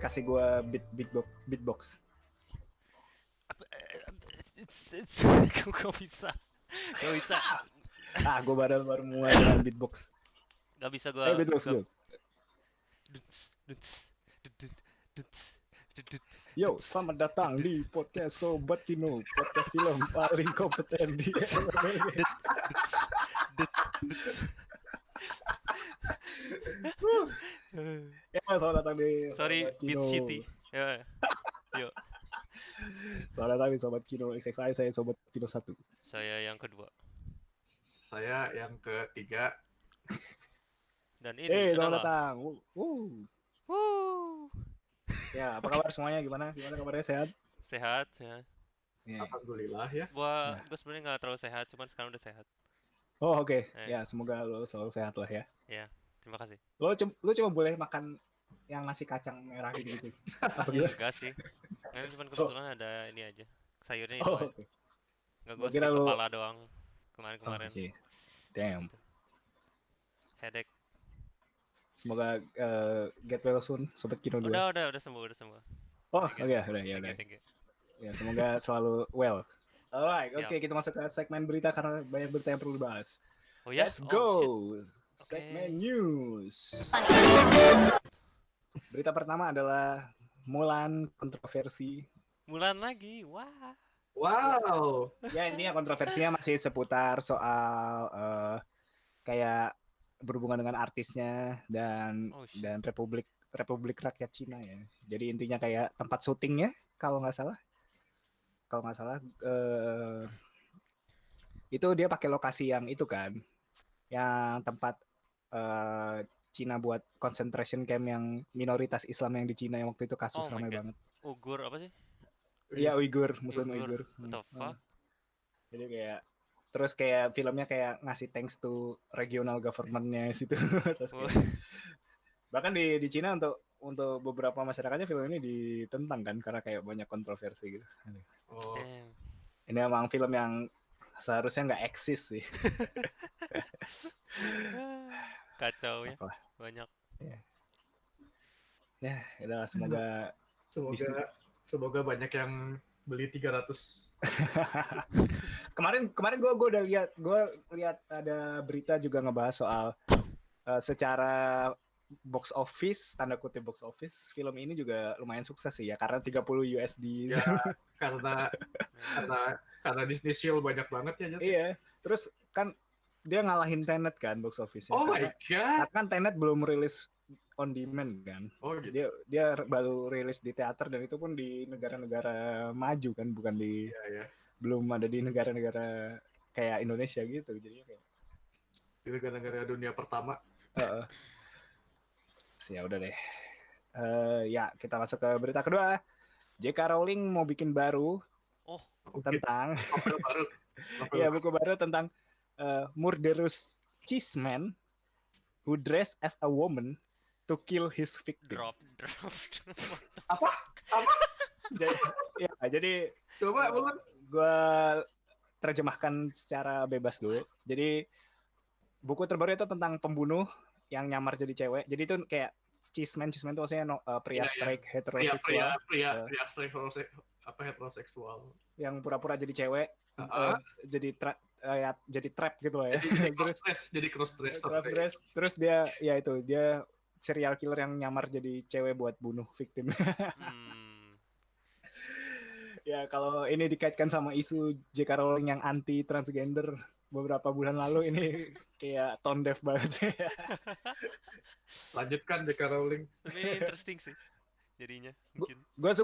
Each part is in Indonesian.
kasih gue beatbox. Kok bisa? Gak bisa. Gue baru mulai dengan beatbox. Gak bisa gue. Beatbox. Yo, selamat datang di podcast Sobat Kino, podcast film paling kompeten di Ya, selamat datang di Sorry, Sobat Beat Kino. City. Ya, yuk. Selamat datang di Sobat Kino XXI, saya Sobat Kino 1. Saya yang kedua. Saya yang ketiga. Dan ini Selamat adalah datang. Woo. Ya, apa kabar semuanya? Gimana kabarnya, sehat? Sehat ya. Alhamdulillah ya. Gue sebenarnya nggak terlalu sehat, cuman sekarang udah sehat. Oh, oke. Ya, semoga lo selalu sehat lah ya. Ya, terima kasih. Lo cuma boleh makan yang nasi kacang merah gitu. Apa gitu? Enggak sih. Ini cuma kebetulan ada ini aja. Sayurnya itu. Oh, okay. Nggak, gue sakit kepala doang kemarin. Oh, damn. Headache. Semoga get well soon, Sobat Kino 2. Udah sembuh. Oh, oke, udah. Ya, semoga selalu well. Alright, oke, kita masuk ke segmen berita karena banyak berita yang perlu dibahas. Oh ya? Let's go. Shit. Segmen news. Berita pertama adalah Mulan kontroversi. Mulan lagi, wah. Wow. Ya, ini kontroversinya masih seputar soal kayak berhubungan dengan artisnya dan Republik Rakyat Cina ya. Jadi intinya kayak tempat syutingnya kalau nggak salah itu dia pakai lokasi yang itu kan, yang tempat Cina buat concentration camp yang minoritas Islam yang di Cina yang waktu itu kasus ramai banget. Uighur apa sih? Iya, Uighur, Muslim Uighur. What the fuck? Jadi kayak filmnya kayak ngasih thanks to regional government-nya situ. Bahkan di Cina untuk beberapa masyarakatnya film ini ditentang kan karena kayak banyak kontroversi gitu. Oh. Ini emang film yang seharusnya nggak eksis sih. Kacau ya. Banyak. Ya, udah semoga banyak yang beli 300. Kemarin gue udah lihat ada berita juga ngebahas soal secara box office, tanda kutip box office, film ini juga lumayan sukses sih ya karena 30 USD. Ya, karena Disney Shield banyak banget ya. Iya. Terus kan dia ngalahin Tenet kan box office-nya. Oh my god. Karena kan Tenet belum rilis on demand kan. Oh gitu. Dia baru rilis di teater dan itu pun di negara-negara maju kan, bukan di belum ada di negara-negara kayak Indonesia gitu. Jadi kayak di negara-negara dunia pertama. Ya udah deh. Ya, kita masuk ke berita kedua. J.K. Rowling mau bikin baru tentang buku baru tentang murderous cheeseman who dressed as a woman to kill his victim. Drop. Apa? Jadi coba gue terjemahkan secara bebas dulu. Jadi buku terbaru itu tentang pembunuh yang nyamar jadi cewek. Jadi itu kayak cheeseman itu maksudnya pria straight heteroseksual. Pria straight heteroseksual. Yang pura-pura jadi cewek, jadi trap gitu lah ya. Jadi cross dress. Terus dia serial killer yang nyamar jadi cewek buat bunuh victim. Ya, kalau ini dikaitkan sama isu J.K. Rowling yang anti transgender beberapa bulan lalu, ini kayak tone deaf banget sih. Lanjutkan J.K. Rowling. Tapi interesting sih jadinya mungkin. Gue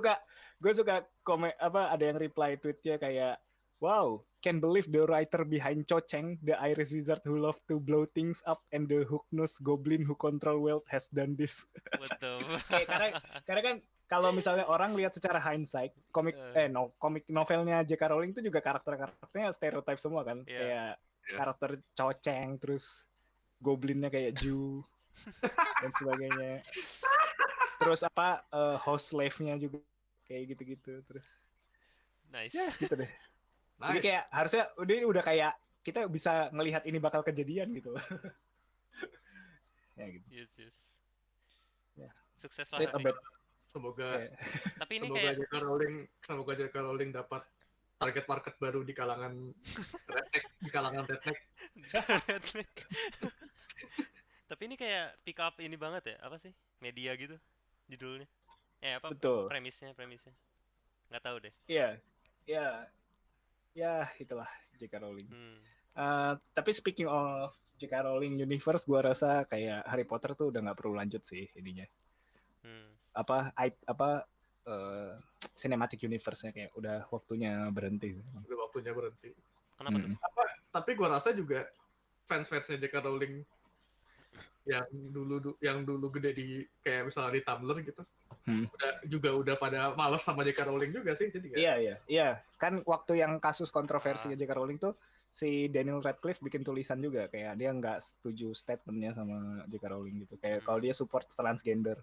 suka komen ada yang reply tweetnya kayak, wow, can believe the writer behind Cho Chang, the Irish wizard who love to blow things up, and the hook-nosed goblin who control wealth has done this. What the fuck? Karena kan kalau misalnya orang lihat secara hindsight, komik novelnya J.K. Rowling itu juga karakternya stereotip semua kan. Kayak karakter Cho Chang, terus goblinnya kayak Jew dan sebagainya. Terus house slave-nya juga kayak gitu-gitu. Terus nice. Ya gitu deh. Nice. Jadi kayak harusnya udah kayak kita bisa ngelihat ini bakal kejadian gitu. Ya gitu. Yes. Ya. Sukses lah. Semoga Tapi ini kayak semoga J.K. Rowling dapat target market baru di kalangan redneck. Tapi ini kayak pick up ini banget ya, apa sih? Media gitu judulnya. Apa? Betul. Premisnya. Nggak tahu deh. Iya. Ya, itulah J.K. Rowling. Tapi speaking of J.K. Rowling universe, gua rasa kayak Harry Potter tuh udah nggak perlu lanjut sih ininya. Cinematic universe-nya kayak udah waktunya berhenti. Kenapa tuh? Tapi gue rasa juga fans-fansnya J.K. Rowling yang dulu gede di kayak misalnya di Tumblr gitu, udah pada malas sama J.K. Rowling juga sih. Jadi Iya. Kan waktu yang kasus kontroversi J.K. Rowling tuh si Daniel Radcliffe bikin tulisan juga kayak dia nggak setuju statementnya sama J.K. Rowling gitu. Kayak kalau dia support transgender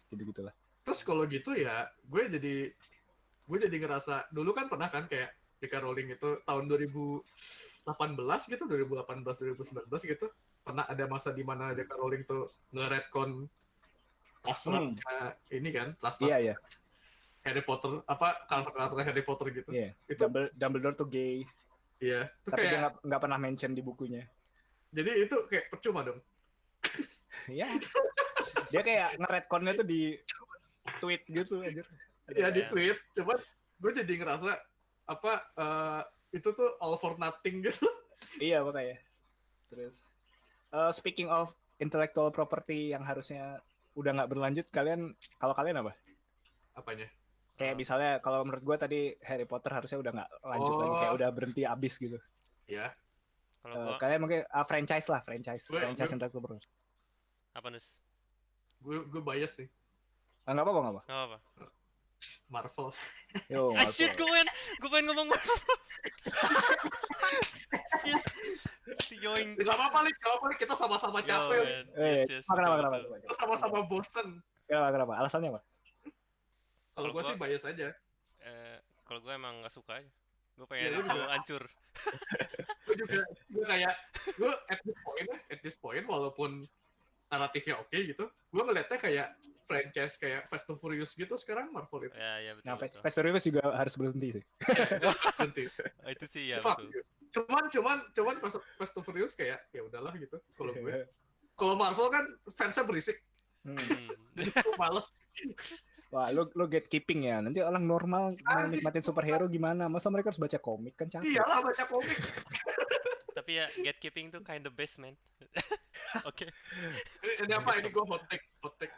gitu-gitulah. Terus kalau gitu ya, gue jadi ngerasa dulu kan pernah kan kayak J.K. Rowling itu tahun 2018 gitu, 2019 gitu, pernah ada masa di mana J.K. Rowling tuh nge-retcon tasnya ini kan, Iya. Harry Potter, karakter Harry Potter gitu. Iya. Itu Dumbledore tuh gay. Iya. Tapi dia nggak pernah mention di bukunya. Jadi itu kayak percuma dong. Iya. Dia kayak nge-retconnya tuh di tweet gitu aja. Ya di tweet, cuman gue jadi ngerasa itu tuh all for nothing gitu. Iya makanya. Terus speaking of intellectual property yang harusnya udah nggak berlanjut, kalian apa? Apanya? Kayak misalnya kalau menurut gue tadi Harry Potter harusnya udah nggak lanjut lagi, kayak udah berhenti abis gitu. Iya. Kalian mungkin franchise intellectual property. Apa Nus? Gue bias sih. Nggak apa-apa. Marvel. Yo, Marvel. Shit, gue pengen ngomong Marvel. Shit. Yoing. Gak apa-apa nih, kita sama-sama capek. Kenapa? Kita sama-sama bosen. Kenapa? Alasannya apa? Kalau gue sih bias aja. Kalau gue emang nggak suka aja. Gue pengen itu hancur. gue at this point walaupun naratifnya oke gitu, gue ngeliatnya kayak franchise kayak Fast and Furious gitu sekarang Marvel itu. Ya betul. Nah, Fast and Furious juga harus berhenti sih. Berhenti. Itu sih ya betul. Cuman Fast and Furious kayak ya udahlah gitu. Kalau gue, kalau Marvel kan fansnya berisik. Jadi gue males. Wah, lo gatekeeping ya. Nanti orang normal mau nikmatin superhero gimana? Masa mereka harus baca komik kan capek. Iyalah baca komik. Tapi ya gatekeeping tuh kind of best man. Oke. Ini apa? Ini gue hot take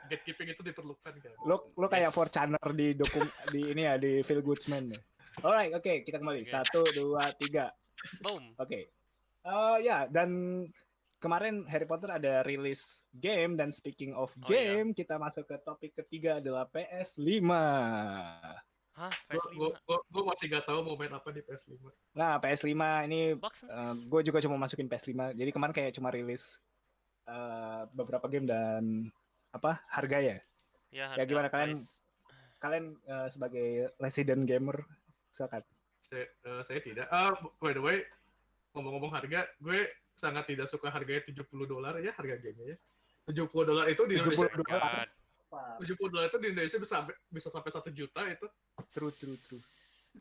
gatekeeping itu diperlukan kan. Lo kayak 4chaner di ini ya di Feel Goodsman ya. Alright, oke, kita kembali. 1, 2, 3. Boom. Oke. Dan kemarin Harry Potter ada rilis game, dan speaking of game, kita masuk ke topik ketiga adalah PS5. Hah, PS5? Gue masih gak tahu mau main apa di PS5. Nah, PS5 ini gue juga cuma masukin PS5. Jadi kemarin kayak cuma rilis beberapa game dan harga ya. Ya gimana kalian sebagai resident gamer, silakan. Saya tidak. By the way, ngomong-ngomong harga, gue sangat tidak suka harganya $70 ya, harga gamenya ya. $70 itu di Indonesia. $70 itu di Indonesia bisa sampai 1 juta itu. True.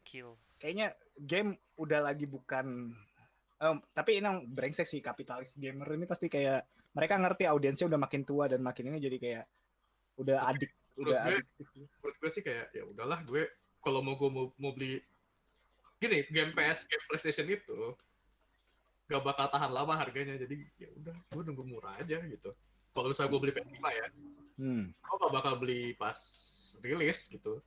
Kill. Kayaknya game udah lagi bukan tapi ini brengsek sih, kapitalis gamer ini pasti kayak mereka ngerti audiensnya udah makin tua dan makin ini, jadi kayak udah adik. Menurut gue sih kayak ya udahlah, gue kalau mau beli gini, game PlayStation itu gak bakal tahan lama harganya, jadi ya udah gue nunggu murah aja gitu. Kalau misalnya gue beli PS5 ya, gue gak bakal beli pas rilis gitu.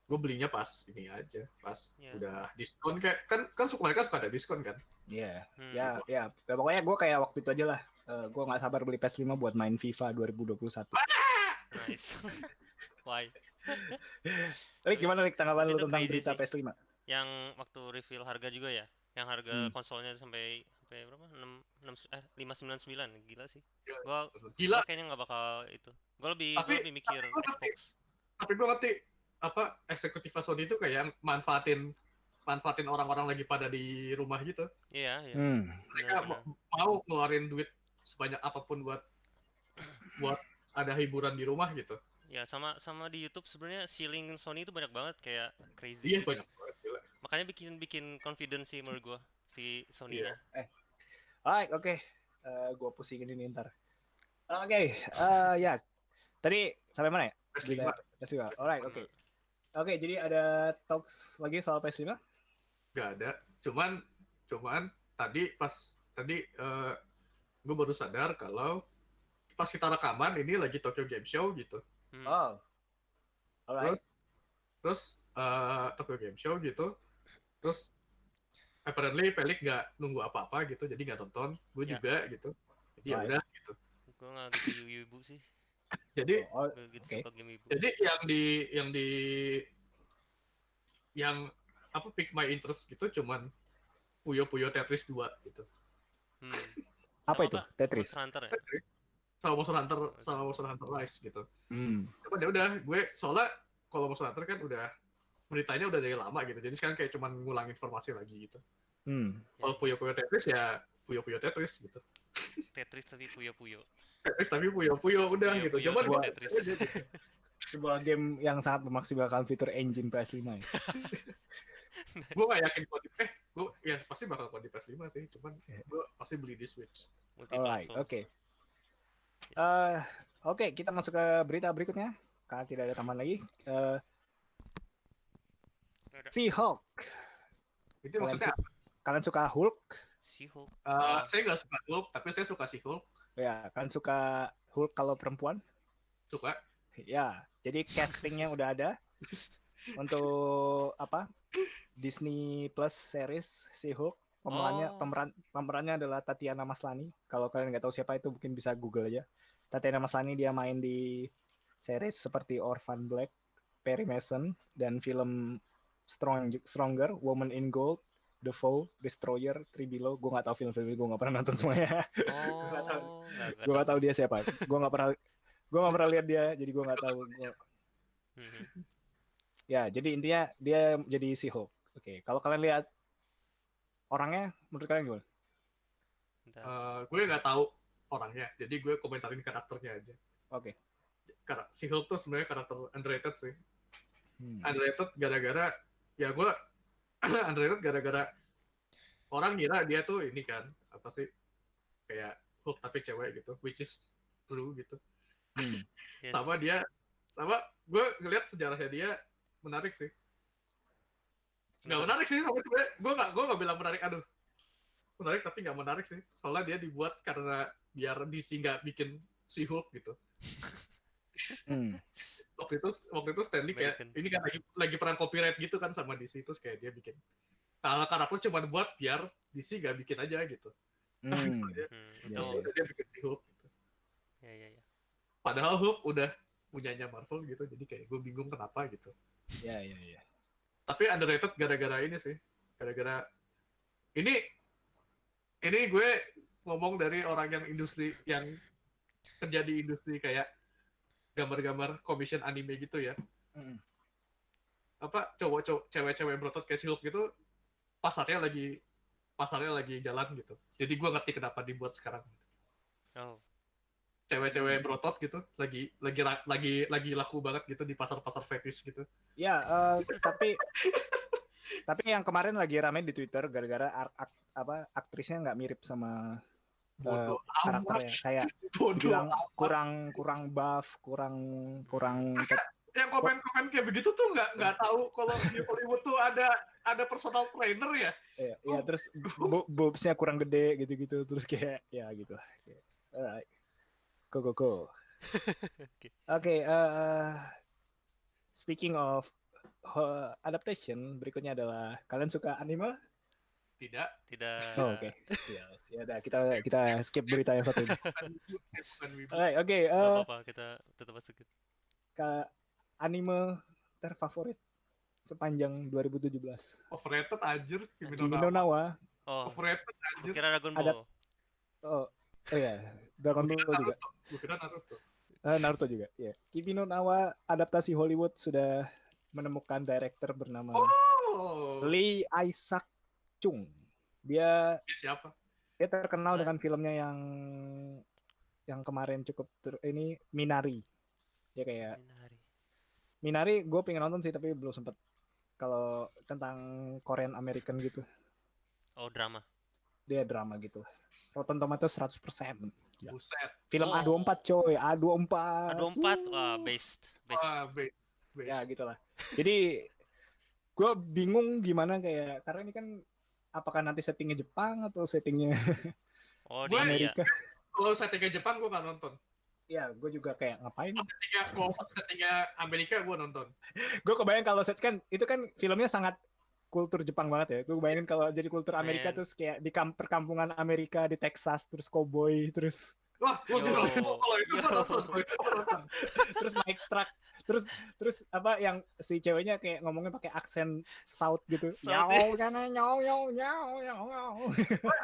Gue belinya pas ini aja, pas udah diskon, kayak kan mereka suka ada diskon kan. Ya, pokoknya gue kayak waktu itu aja lah. Gue nggak sabar beli PS5 buat main FIFA 2021. Nice. Why? Rik, gimana Rik tanggapan lu tentang berita sih. PS5? Yang waktu reveal harga juga ya, yang harga konsolnya sampai berapa? 599, gila sih. Gua kayaknya nggak bakal itu. Gue lebih mikir Xbox. Tapi gue ngerti eksekutif Sony itu kayak manfaatin orang-orang lagi pada di rumah gitu. Iya. Mereka mau ngeluarin duit sebanyak apapun buat ada hiburan di rumah gitu. Ya sama di YouTube sebenarnya ceiling Sony itu banyak banget kayak crazy Iya gitu. banyak banget gila. Makanya bikin confidence sih menurut gua si Iya. Sony-nya. Alright, oke. Gua pusingin ini ntar. Oke, ya. Tadi sampai mana ya? PS5. PS5. Alright, oke. Bener. Oke, jadi ada talks lagi soal PS5? Gak ada. Cuman tadi gue baru sadar kalau pas kita rekaman ini lagi Tokyo Game Show gitu. Oh, alright. Terus Tokyo Game Show gitu. Terus apparently Pelik nggak nunggu apa-apa gitu, jadi nggak nonton. Gue Ya. juga gitu. Jadi ya udah gitu. Gua nggak gitu ibu sih. Jadi Gak gitu Oke. suka game ibu. jadi yang apa pick my interest gitu cuman Puyo Tetris 2 gitu. Apa itu? Tetris. Monster Hunter ya? Tetris sama Monster Hunter Rise gitu. Cuman ya udah, gue soalnya kalau Monster Hunter kan udah beritanya udah dari lama gitu. Jadi sekarang kayak cuman ngulang informasi lagi gitu. Kalau Puyo Tetris ya Puyo Tetris gitu. Tetris tapi Puyo. Tetris tapi Puyo udah gitu. Puyo Cuman tapi gue Tetris. Sebuah game yang sangat memaksimalkan fitur engine PS5 ya. gue gak yakin gue ya pasti bakal di PS5 sih. Cuman gue pasti beli di Switch. Alright, oke. Oke, kita masuk ke berita berikutnya karena tidak ada tambahan lagi. She-Hulk. Itu maksudnya kalian suka Hulk? She-Hulk. Saya nggak suka Hulk, tapi saya suka She-Hulk. Ya, kalian suka Hulk kalau perempuan? Suka. Ya, jadi castingnya udah ada untuk apa? Disney Plus series She-Hulk. Pemerannya adalah Tatiana Maslany. Kalau kalian nggak tahu siapa itu mungkin bisa Google aja. Tatiana Maslany dia main di series seperti Orphan Black, Perry Mason, dan film Stronger, Woman in Gold, The Foe, Destroyer, Three Below. Gue nggak tahu film-film ini, gue nggak pernah nonton semuanya. Gue nggak tahu dia siapa. Gue nggak pernah lihat dia, jadi gue nggak tahu. Ya, jadi intinya dia jadi She-Hulk. Oke, kalau kalian lihat orangnya, menurut kalian gimana? Gue nggak tahu orangnya, jadi gue komentarin karakternya aja. Oke. She-Hulk tuh sebenarnya karakter underrated sih. Underrated gara-gara ya gue underrated gara-gara orang ngira dia tuh ini kan apa sih kayak Hulk tapi cewek gitu, which is true gitu. Yes. Sama gue ngeliat sejarahnya dia menarik sih. Nggak menarik sih, sama sebenarnya gue nggak bilang menarik, menarik tapi nggak menarik sih. Soalnya dia dibuat karena biar DC nggak bikin si Hulk gitu. Waktu itu Stanley kayak ini kan lagi perang copyright gitu kan sama DC, terus kayak dia bikin karakter cuma buat biar DC nggak bikin aja gitu. Dia bikin si Hulk gitu. Ya. Padahal Hulk udah punyanya Marvel gitu, jadi kayak gue bingung kenapa gitu. Ya. Tapi underrated gara-gara ini sih, gara-gara ini gue ngomong dari orang yang kerja di industri kayak gambar-gambar commission anime gitu ya. Apa cewek-cewek berotot kayak Hulk gitu pasarnya lagi jalan gitu. Jadi gue ngerti kenapa dibuat sekarang. Cewek-cewek berotot gitu lagi laku banget gitu di pasar-pasar fetish gitu. Ya, tapi yang kemarin lagi rame di Twitter gara-gara aktrisnya nggak mirip sama karakternya, kayak bilang kurang buff, kurang yang komen kayak begitu tuh nggak tahu kalau di Hollywood tuh ada personal trainer ya. Iya, terus boobsnya kurang gede gitu-gitu, terus kayak ya gitu. Alright. Go. Oke, speaking of adaptation, berikutnya adalah kalian suka anime? Tidak. Oh, oke. Ya udah kita skip berita yang satu ini. Oke. Apa kita tetap masukin. Ke anime terfavorit sepanjang 2017. Overrated anjir. Kimi no Nawa. Overrated anjir. Kira Dragon Ball. Oh ya, Dragon Ball juga. Kira Naruto. Naruto juga, ya. Kimi no Nawa adaptasi Hollywood sudah menemukan director bernama Lee Isaac Chung. Dia siapa? Dia terkenal dengan filmnya yang kemarin cukup ini Minari. Dia kayak Minari gue pengen nonton sih tapi belum sempet. Kalau tentang Korean American gitu. Oh, drama. Dia drama gitu. Rotten Tomatoes 100%. Ya. Buset. Film A24 coy, A24. A24 wah based. Wah, base. Ya gitulah. Jadi gue bingung gimana kayak karena ini kan apakah nanti settingnya Jepang atau settingnya di Amerika? Kalau settingnya Jepang gue nggak nonton. Ya, gue juga kayak ngapain? Settingnya Amerika gue nonton. Gue kebayang kalau set kan itu kan filmnya sangat kultur Jepang banget ya. Gue bayangin kalau jadi kultur Amerika terus kayak di perkampungan Amerika di Texas terus cowboy terus wah, kalau itu gue nonton. Terus naik truk terus apa yang si ceweknya kayak ngomongnya pakai aksen South gitu. Nyau karena nyau.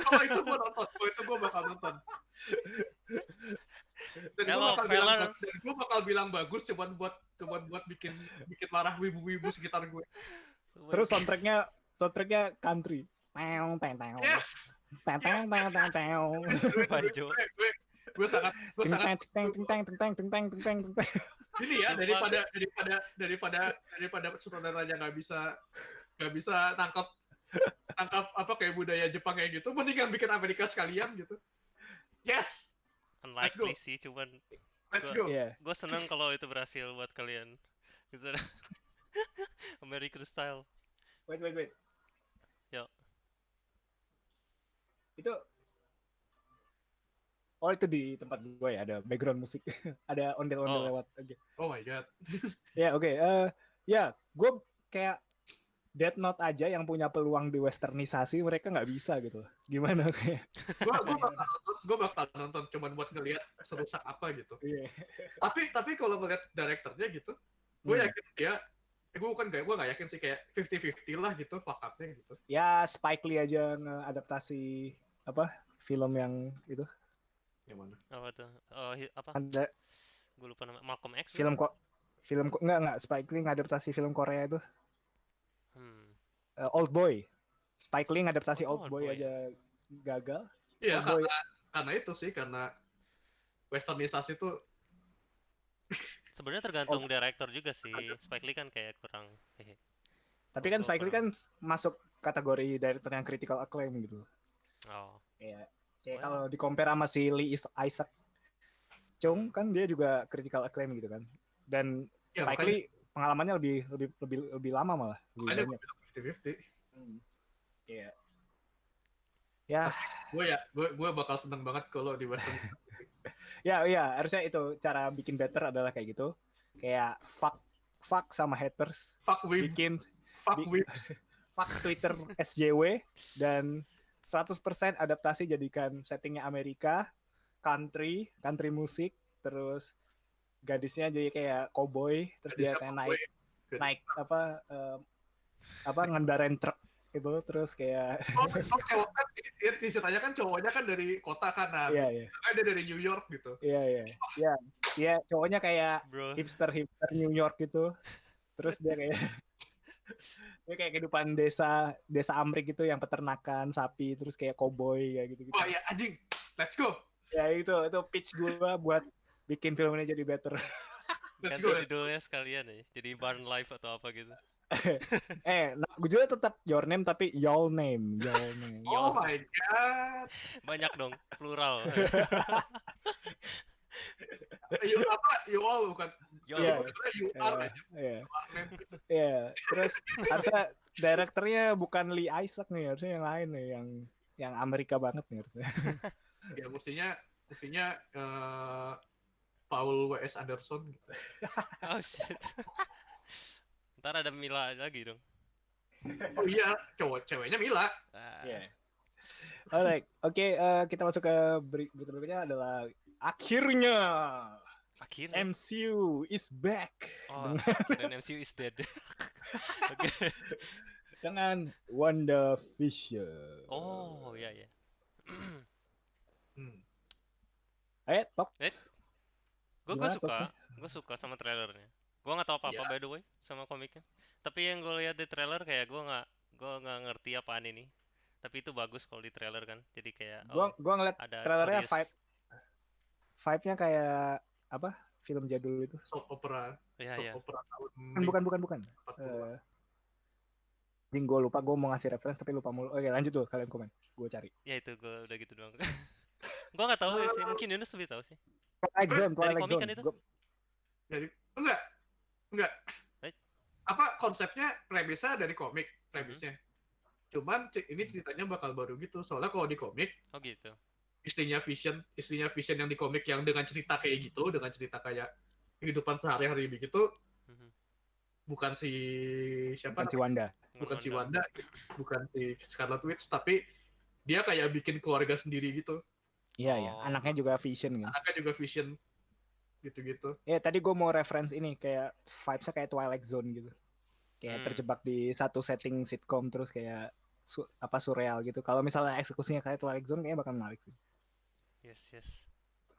Kalau itu gue nonton, itu gue bakal nonton. Dan gue bakal bilang bagus cuman buat bikin marah wibu-wibu sekitar gue. Terus soundtracknya country. Yes. Banjo. Gue sangat ini ya daripada saudaranya nggak bisa tangkap apa kayak budaya Jepang kayak gitu, mendingan bikin Amerika sekalian gitu. Yes. Unlikely sih, cuman let's go. Gue seneng kalau itu berhasil buat kalian. American style. Wait. Yo. Itu di tempat gue ya, ada background musik. Ada ondel-ondel lewat. Okay. Oh my god. Oke. Gue kayak Death Note aja yang punya peluang di westernisasi, mereka nggak bisa gitu. Gimana kayak? Gue bakal nonton cuman buat ngeliat serusak apa gitu. Yeah. Tapi kalau ngeliat direkturnya gitu, gue yakin dia. Gue nggak yakin sih, kayak 50-50 lah gitu fakatnya gitu. Ya Spike Lee aja ngeadaptasi apa film yang itu. Yang mana? Apa tuh? Apa? Ada. Gue lupa nama. Malcolm X. Film enggak Spike Lee ngadaptasi film Korea itu. Old Boy. Spike Lee ngadaptasi Old Boy aja gagal. Iya, karena itu sih, karena westernisasi tuh sebenarnya tergantung director juga sih. Spike Lee kan kayak kurang Tapi kan Spike Lee kan masuk kategori director yang critical acclaim gitu. Oh. Iya. Kayak kalau di compare sama si Lee Isaac Chung kan dia juga critical acclaim gitu kan. Dan Spike Lee pengalamannya lebih lama malah. Makanya gue bilang 50-50. Iya. Ya. Gue bakal seneng banget kalau di western. Ya, harusnya itu cara bikin better adalah kayak gitu. Kayak fuck sama haters. Fuck whips. Fuck Twitter SJW dan 100% adaptasi jadikan settingnya Amerika, country musik, terus gadisnya jadi kayak cowboy, terus dia kayak naik apa ngendarain truk gitu, terus kayak cowok kan ceritanya kan cowoknya kan dari kota kan, iya. Ada dari New York gitu. Iya, cowoknya kayak hipster New York gitu, terus dia kayak kehidupan desa Amrik gitu yang peternakan sapi, terus kayak cowboy kayak gitu. Wah ya anjing, let's go. Ya itu pitch gue buat bikin film ini jadi better. Ganti judulnya sekalian ya, jadi Barn Life atau apa gitu. Gue juga tetap your name tapi your name. Oh my god. Banyak dong, plural. You all bukan. You are aja. Iya. Terus harusnya direkturnya bukan Lee Isaac nih, harusnya yang lain nih, yang Amerika banget nih harusnya. Ya mestinya Paul W.S. Anderson gitu. Oh shit. Ntar ada Mila lagi dong. Oh iya, ceweknya Mila. Alright, oke, kita masuk ke berita berikutnya adalah akhirnya MCU is back. Dan MCU is dead. Okay. Dengan WandaVision. Oh iya. Ayo, Tok. Gue suka sama trailernya. Gue nggak tahu apa-apa by the way sama komiknya. Tapi yang gue lihat di trailer kayak gue nggak ngerti apaan ini. Tapi itu bagus kalau di trailer kan. Jadi kayak gue ngeliat trailernya vibe-nya kayak apa? film jadul itu. Soap opera. Iya. Soap opera tahun Bukan. Jing, gue lupa, gue mau ngasih reference tapi lupa mulu. Oke, lanjut tuh, kalian komen. Gue cari. Ya itu, gue udah gitu doang. Gue nggak tahu sih, mungkin Yunus lebih tahu sih. Twilight komik Zone. kan itu? Enggak. Apa konsepnya premisnya dari komik premisnya. Cuman ini ceritanya bakal baru gitu. Soalnya kalau di komik, oh gitu. Istrinya Vision yang di komik yang dengan cerita kayak gitu, dengan cerita kayak kehidupan sehari-hari begitu, bukan si siapa? Bukan si Wanda, bukan si Scarlet Witch, tapi dia kayak bikin keluarga sendiri gitu. Iya. Anaknya juga Vision kan. Gitu-gitu. Ya tadi gue mau reference ini kayak vibes-nya kayak Twilight Zone gitu. Kayak terjebak di satu setting sitcom terus kayak surreal gitu. Kalau misalnya eksekusinya kayak Twilight Zone kayaknya bakal menarik sih. Yes.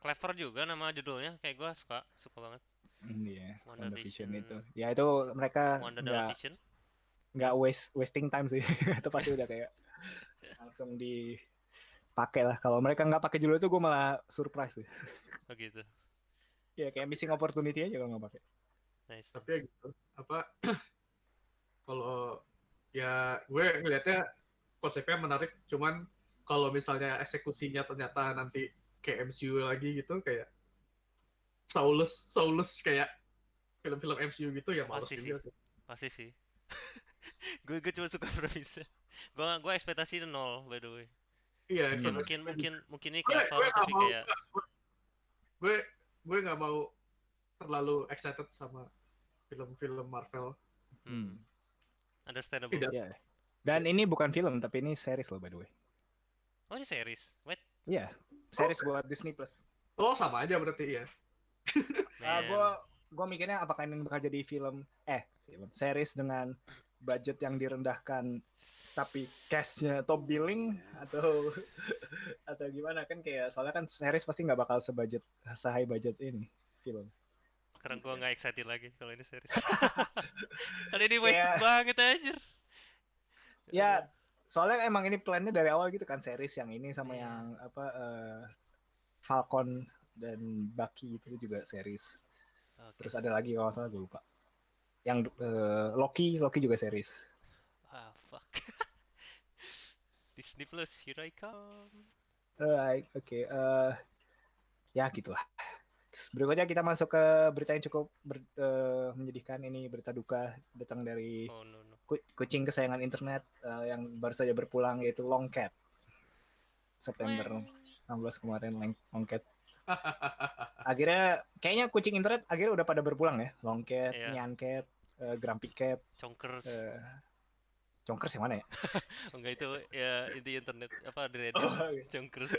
Clever juga nama judulnya, kayak gue suka banget. Iya, WandaVision itu. Ya itu mereka nggak wasting time sih. Itu pasti udah kayak langsung dipakai lah. Kalau mereka nggak pakai judul itu gue malah surprise sih. Oh gitu. Ya kayak missing opportunity aja kalau nggak pakai. Nice. Tapi ya gitu. Kalau ya gue ngeliatnya konsepnya menarik, cuman kalau misalnya eksekusinya ternyata nanti kayak MCU lagi gitu, kayak Soulless kayak film-film MCU gitu, ya males juga sih. Pasti sih. gue cuma suka premisnya. Gue ekspektasi 0 by the way. Iya. Mungkin ini clever tapi kayak gue nggak mau terlalu excited sama film-film Marvel. Understandable. Yeah. Dan ini bukan film tapi ini series loh by the way. Oh ini series? Wait. Iya, series buat Disney Plus. Oh sama aja berarti ya. Gue mikirnya apakah ini bakal jadi series dengan budget yang direndahkan tapi cashnya top billing atau gimana kan, kayak soalnya kan series pasti nggak bakal se-high budget ini film. Sekarang gue nggak excited lagi kalau ini series. Kali ini wasted banget aja. Ya soalnya emang ini plannya dari awal gitu kan, series yang ini sama yang Falcon dan Bucky itu juga series. Terus ada lagi kalau salah gue lupa. Yang Loki juga series. Fuck. Disney Plus, here I come. Oke. Ya gitulah. Berikutnya kita masuk ke berita yang cukup menyedihkan. Ini berita duka datang dari kucing kesayangan internet yang baru saja berpulang, yaitu Longcat. September 16 kemarin Longcat. Akhirnya kayaknya kucing internet akhirnya udah pada berpulang ya. Longcat, Nyancat, Grumpy Cat, Chonkers. Chonkers yang mana ya? Enggak, itu ya di internet apa di Reddit. Chonkers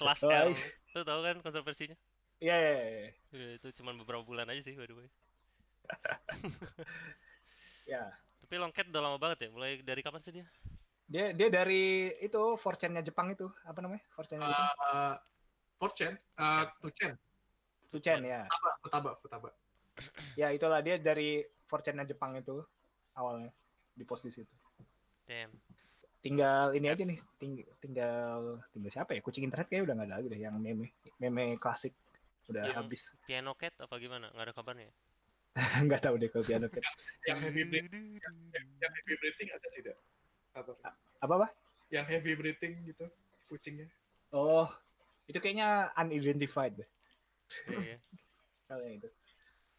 /L. Lu tahu kan kontroversinya? Iya. Itu cuma beberapa bulan aja sih by the way. Ya. Tapi Longcat udah lama banget ya. Mulai dari kapan sih dia? Dia dari itu 4chan-nya Jepang itu. Apa namanya? 4chan-nya Jepang? 4chan? 2chan ya. Futaba. Ya itulah, dia dari 4chan-nya Jepang itu awalnya di post di situ. Damn. Tinggal ini aja nih. Tinggal siapa ya? Kucing internet kayaknya udah nggak ada lagi deh yang meme klasik. Udah habis. Piano Cat apa gimana? Nggak ada kabarnya? Nggak tahu deh kalau Piano Cat. Yang heavy breathing ada tidak? Apa? Yang heavy breathing gitu kucingnya. Oh, itu kayaknya unidentified deh. Iya. Kalau yang itu.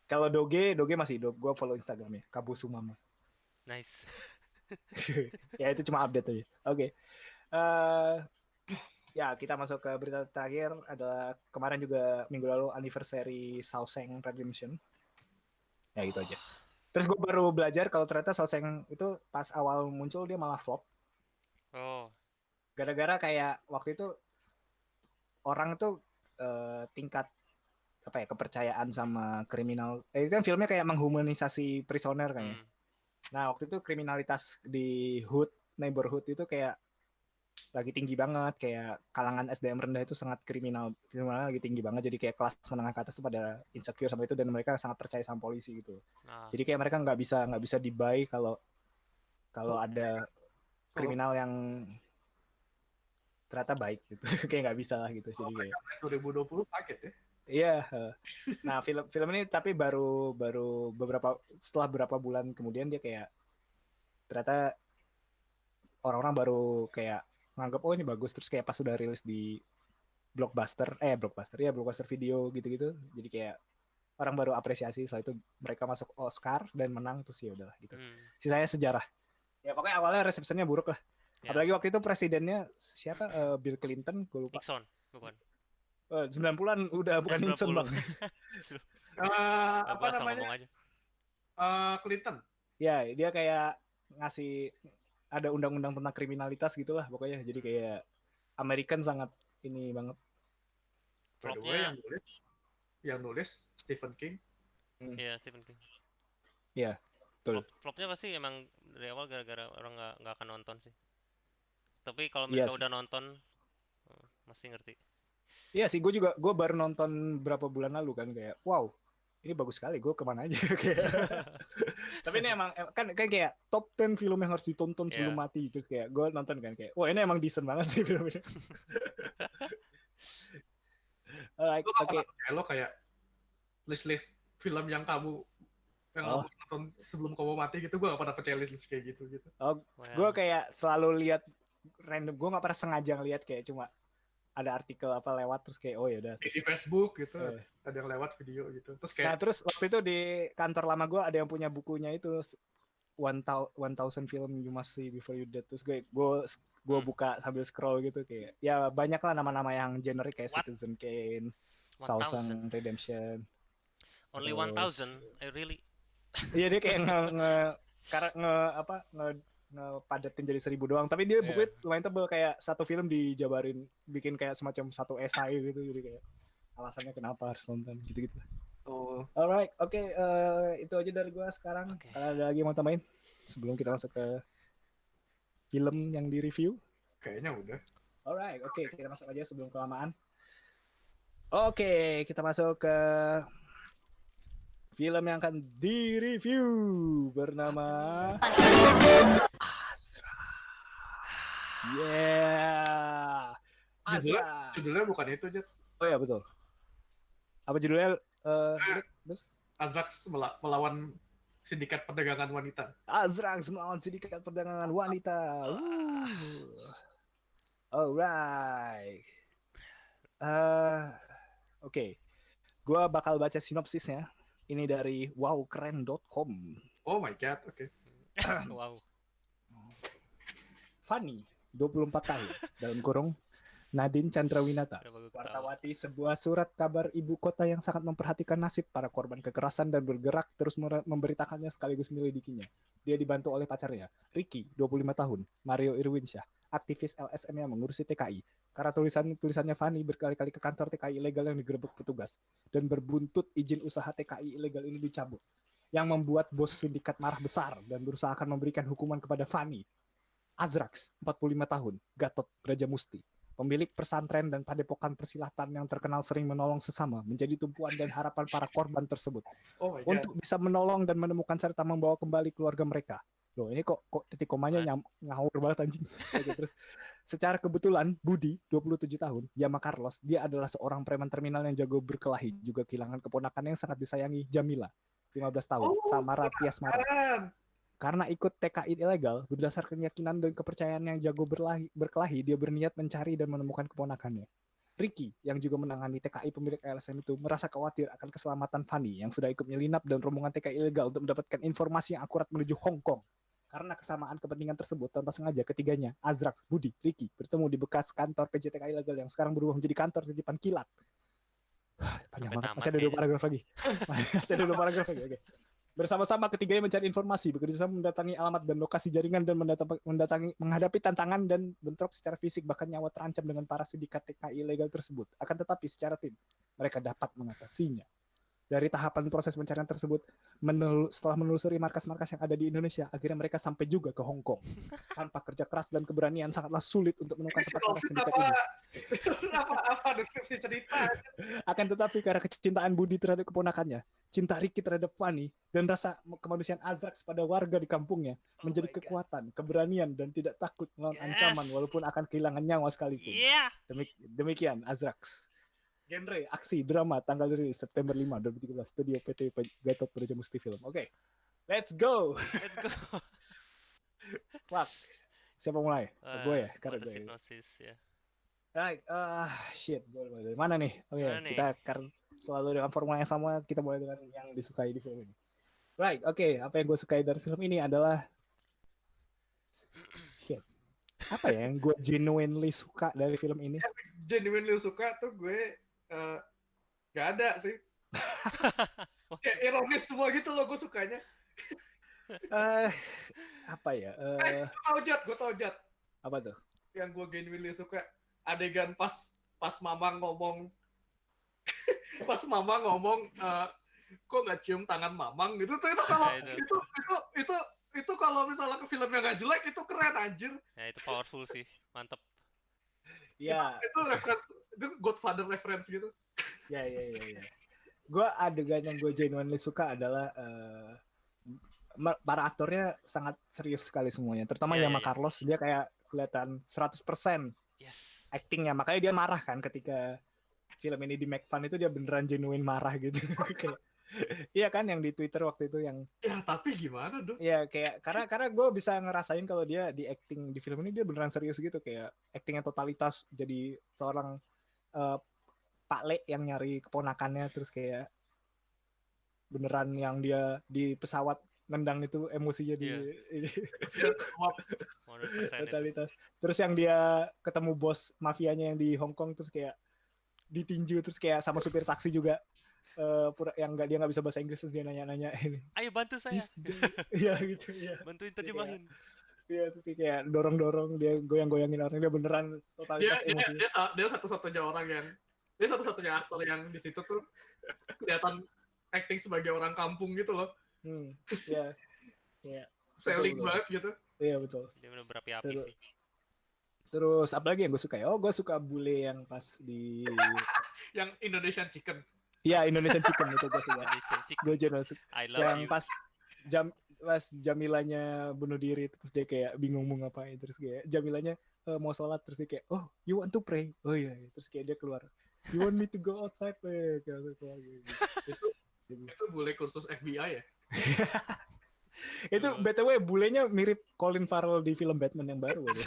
Kalau Doge masih hidup. Gue follow Instagramnya. Kabusumama. Nice. Ya itu cuma update aja. Oke. Ya kita masuk ke berita terakhir. Adalah kemarin juga minggu lalu anniversary Shawshank Redemption. Ya gitu aja. Terus gue baru belajar kalau ternyata Shawshank itu pas awal muncul dia malah flop. Oh. Gara-gara kayak waktu itu orang tuh tingkat kepercayaan sama kriminal. Itu kan filmnya kayak menghumanisasi prisoner kayaknya. Nah waktu itu kriminalitas di neighborhood itu kayak lagi tinggi banget, kayak kalangan SDM rendah itu sangat kriminal lagi tinggi banget, jadi kayak kelas menengah ke atas itu pada insecure sama itu dan mereka sangat percaya sama polisi gitu. Jadi kayak mereka nggak bisa dibuy kalau ada kriminal yang ternyata baik gitu. Kayak nggak bisa lah gitu. Jadi kayak 2020 kaget ya. Iya. Nah, film ini tapi baru setelah beberapa bulan kemudian dia kayak ternyata orang-orang baru kayak nganggap oh ini bagus, terus kayak pas sudah rilis di blockbuster video gitu-gitu, jadi kayak orang baru apresiasi. Setelah itu mereka masuk Oscar dan menang, terus ya udahlah gitu. Sisanya sejarah. Ya pokoknya awalnya resepsinya buruk lah. Apalagi waktu itu presidennya siapa? Bill Clinton, gue lupa. Nixon, bukan. 90-an udah bukan Nixon, Bang. Apa namanya? Clinton. Ya, dia kayak ngasih ada undang-undang tentang kriminalitas gitulah pokoknya. Jadi kayak American sangat ini banget. Plotnya yang nulis Stephen King. Iya, Stephen King. Iya, betul. Plotnya pasti emang dari awal gara-gara orang nggak akan nonton sih. Tapi kalau mereka udah nonton, masih ngerti. Iya sih, gue baru nonton berapa bulan lalu kan, kayak wow, ini bagus sekali, gue kemana aja kayak. Tapi ini emang kan kayak top 10 film yang harus ditonton sebelum mati, terus kayak gue nonton kan kayak wah ini emang decent banget sih film ini. Oke. Lo kayak list film yang kamu nonton sebelum kamu mati gitu, gue gak pernah percaya list kayak gitu. Gue kayak selalu lihat random, gue gak pernah sengaja ngeliat, kayak cuma ada artikel apa lewat terus kayak oh ya udah di Facebook gitu ada yang lewat video gitu terus kayak. Nah terus waktu itu di kantor lama gue ada yang punya bukunya itu 1000 film you must see before you dead, terus gue buka sambil scroll gitu, kayak ya banyak lah nama-nama yang generik kayak Citizen Kane, Shawshank Redemption. Only 1000, really? Iya dia kayak ngepadatin jadi 1000 doang, tapi dia bukunya lumayan tebel, kayak satu film dijabarin bikin kayak semacam satu esai gitu, jadi kayak alasannya kenapa harus nonton gitu-gitu. Alright, oke, itu aja dari gua sekarang. Ada lagi mau tambahin sebelum kita masuk ke film yang di review? Kayaknya udah. Alright, oke, kita masuk aja sebelum kelamaan. Oke, kita masuk ke film yang akan di-review bernama Azrax. Yeah. Judulnya bukan itu, Jet. Oh ya, betul. Apa judulnya? Azrax melawan sindikat perdagangan wanita. Azrax melawan sindikat perdagangan wanita. Alright. Oke. Gua bakal baca sinopsisnya. Ini dari wowkeren.com. Oh my god, oke. Wow. Fanny, 24 tahun, dalam kurung Nadine Chandrawinata, wartawati sebuah surat kabar ibu kota yang sangat memperhatikan nasib para korban kekerasan dan bergerak terus memberitakannya sekaligus menyelidikinya. Dia dibantu oleh pacarnya, Ricky, 25 tahun, Mario Irwinsyah, aktivis LSM yang mengurusi TKI. Karena tulisannya Fanny berkali-kali ke kantor TKI ilegal yang digerebek petugas dan berbuntut izin usaha TKI ilegal ini dicabut, yang membuat bos sindikat marah besar dan berusaha akan memberikan hukuman kepada Fanny. Azrax, 45 tahun, Gatot Brajamusti, pemilik pesantren dan padepokan persilatan yang terkenal sering menolong sesama, menjadi tumpuan dan harapan para korban tersebut untuk bisa menolong dan menemukan serta membawa kembali keluarga mereka. Loh, ini kok titik komanya ngawur banget anjing. Terus secara kebetulan Budi, 27 tahun, Yama Carlos, dia adalah seorang preman terminal yang jago berkelahi, juga kehilangan keponakan yang sangat disayangi, Jamila, 15 tahun, Tamara Tiasmara. Karena ikut TKI ilegal, berdasarkan keyakinan dan kepercayaan yang jago berkelahi, dia berniat mencari dan menemukan keponakannya. Ricky, yang juga menangani TKI pemilik LSM itu, merasa khawatir akan keselamatan Fanny yang sudah ikut menyelinap dan rombongan TKI ilegal untuk mendapatkan informasi yang akurat menuju Hong Kong. Karena kesamaan kepentingan tersebut, tanpa sengaja ketiganya, Azrax, Budi, Ricky, bertemu di bekas kantor PJTK ilegal yang sekarang berubah menjadi kantor titipan kilat. Panjang banget, masih ada 2 paragraf lagi. Oke. Bersama-sama ketiganya mencari informasi, bekerjasama mendatangi alamat dan lokasi jaringan dan menghadapi tantangan dan bentrok secara fisik, bahkan nyawa terancam dengan para sindikat TKI ilegal tersebut. Akan tetapi secara tim, mereka dapat mengatasinya. Dari tahapan proses pencarian tersebut, setelah menelusuri markas-markas yang ada di Indonesia, akhirnya mereka sampai juga ke Hong Kong. Tanpa kerja keras dan keberanian, sangatlah sulit untuk menemukan tempat para sindikat ini. Apa deskripsi cerita? Akan tetapi karena kecintaan Budi terhadap keponakannya, cinta Ricky terhadap Fanny, dan rasa kemanusiaan Azrax pada warga di kampungnya menjadi kekuatan, keberanian, dan tidak takut melawan ancaman walaupun akan kehilangan nyawa sekalipun. Demikian Azrax. Genre aksi drama, tanggal rilis September 5, 2013, Studio PT Gatot Brajamusti Film. Oke. Let's go. Let's go. Fuck. Siapa mulai? Gue ya, karena gue. Hypnosis ya. Right, shit. Dari mana nih? Oke, kita karena selalu dengan formula yang sama, kita mulai dengan yang disukai di film ini. Right, oke. Apa yang gue sukai dari film ini adalah shit. Apa ya yang gue genuinely suka dari film ini? Genuinely suka tuh gue gak ada sih. Kayak ironis semua gitu loh gue sukanya. Apa ya? Gue tau Jat. Apa tuh? Yang gue genuinely suka adegan pas Mamang ngomong pas Mamang ngomong kok nggak cium tangan Mamang gitu tuh itu kalau misalnya ke filmnya nggak jelek itu keren anjir. Ya itu powerful sih, mantep. Ya. Itu reference, itu Godfather reference gitu. Ya. Gue adegan yang gue genuinely suka adalah para aktornya sangat serius sekali semuanya. Terutama Yama Carlos, dia kayak kelihatan 100% actingnya. Makanya dia marah kan ketika film ini di make fun itu dia beneran genuine marah gitu. Iya kan yang di Twitter waktu itu yang. Ya tapi gimana dong? Iya kayak karena gue bisa ngerasain kalau dia di acting di film ini dia beneran serius gitu, kayak actingnya totalitas jadi seorang Pak Le yang nyari keponakannya, terus kayak beneran yang dia di pesawat nendang itu emosinya di totalitas. Terus yang dia ketemu bos mafianya yang di Hong Kong terus kayak ditinju, terus kayak sama supir taksi juga yang dia nggak bisa bahasa Inggris, terus dia nanya-nanya ini. Ayo bantu saya. Iya gitu ya. Bantuin terjemahin. Iya terus kayak dorong-dorong, dia goyang-goyangin orang, dia beneran totalitas emosi. Dia satu-satunya orang yang satu-satunya aktor yang di situ tuh kelihatan acting sebagai orang kampung gitu loh. Iya. Selling banget gitu. Iya betul. Dia bener berapi-api sih. Terus apa lagi yang gue suka ya? Oh gue suka bule yang pas di yang Indonesian Chicken. Iya Indonesian Chicken itu gue suka. Indonesian Chicken. Gue juga suka. Yang you. pas Jamilanya bunuh diri terus dia kayak bingung mau ngapain, terus kayak Jamilanya mau sholat terus dia kayak oh you want to pray, oh iya, terus kayak dia keluar you want me to go outside kayak gitu. Itu bule kursus FBI ya. Itu BTW bulenya mirip Colin Farrell di film Batman yang baru ya.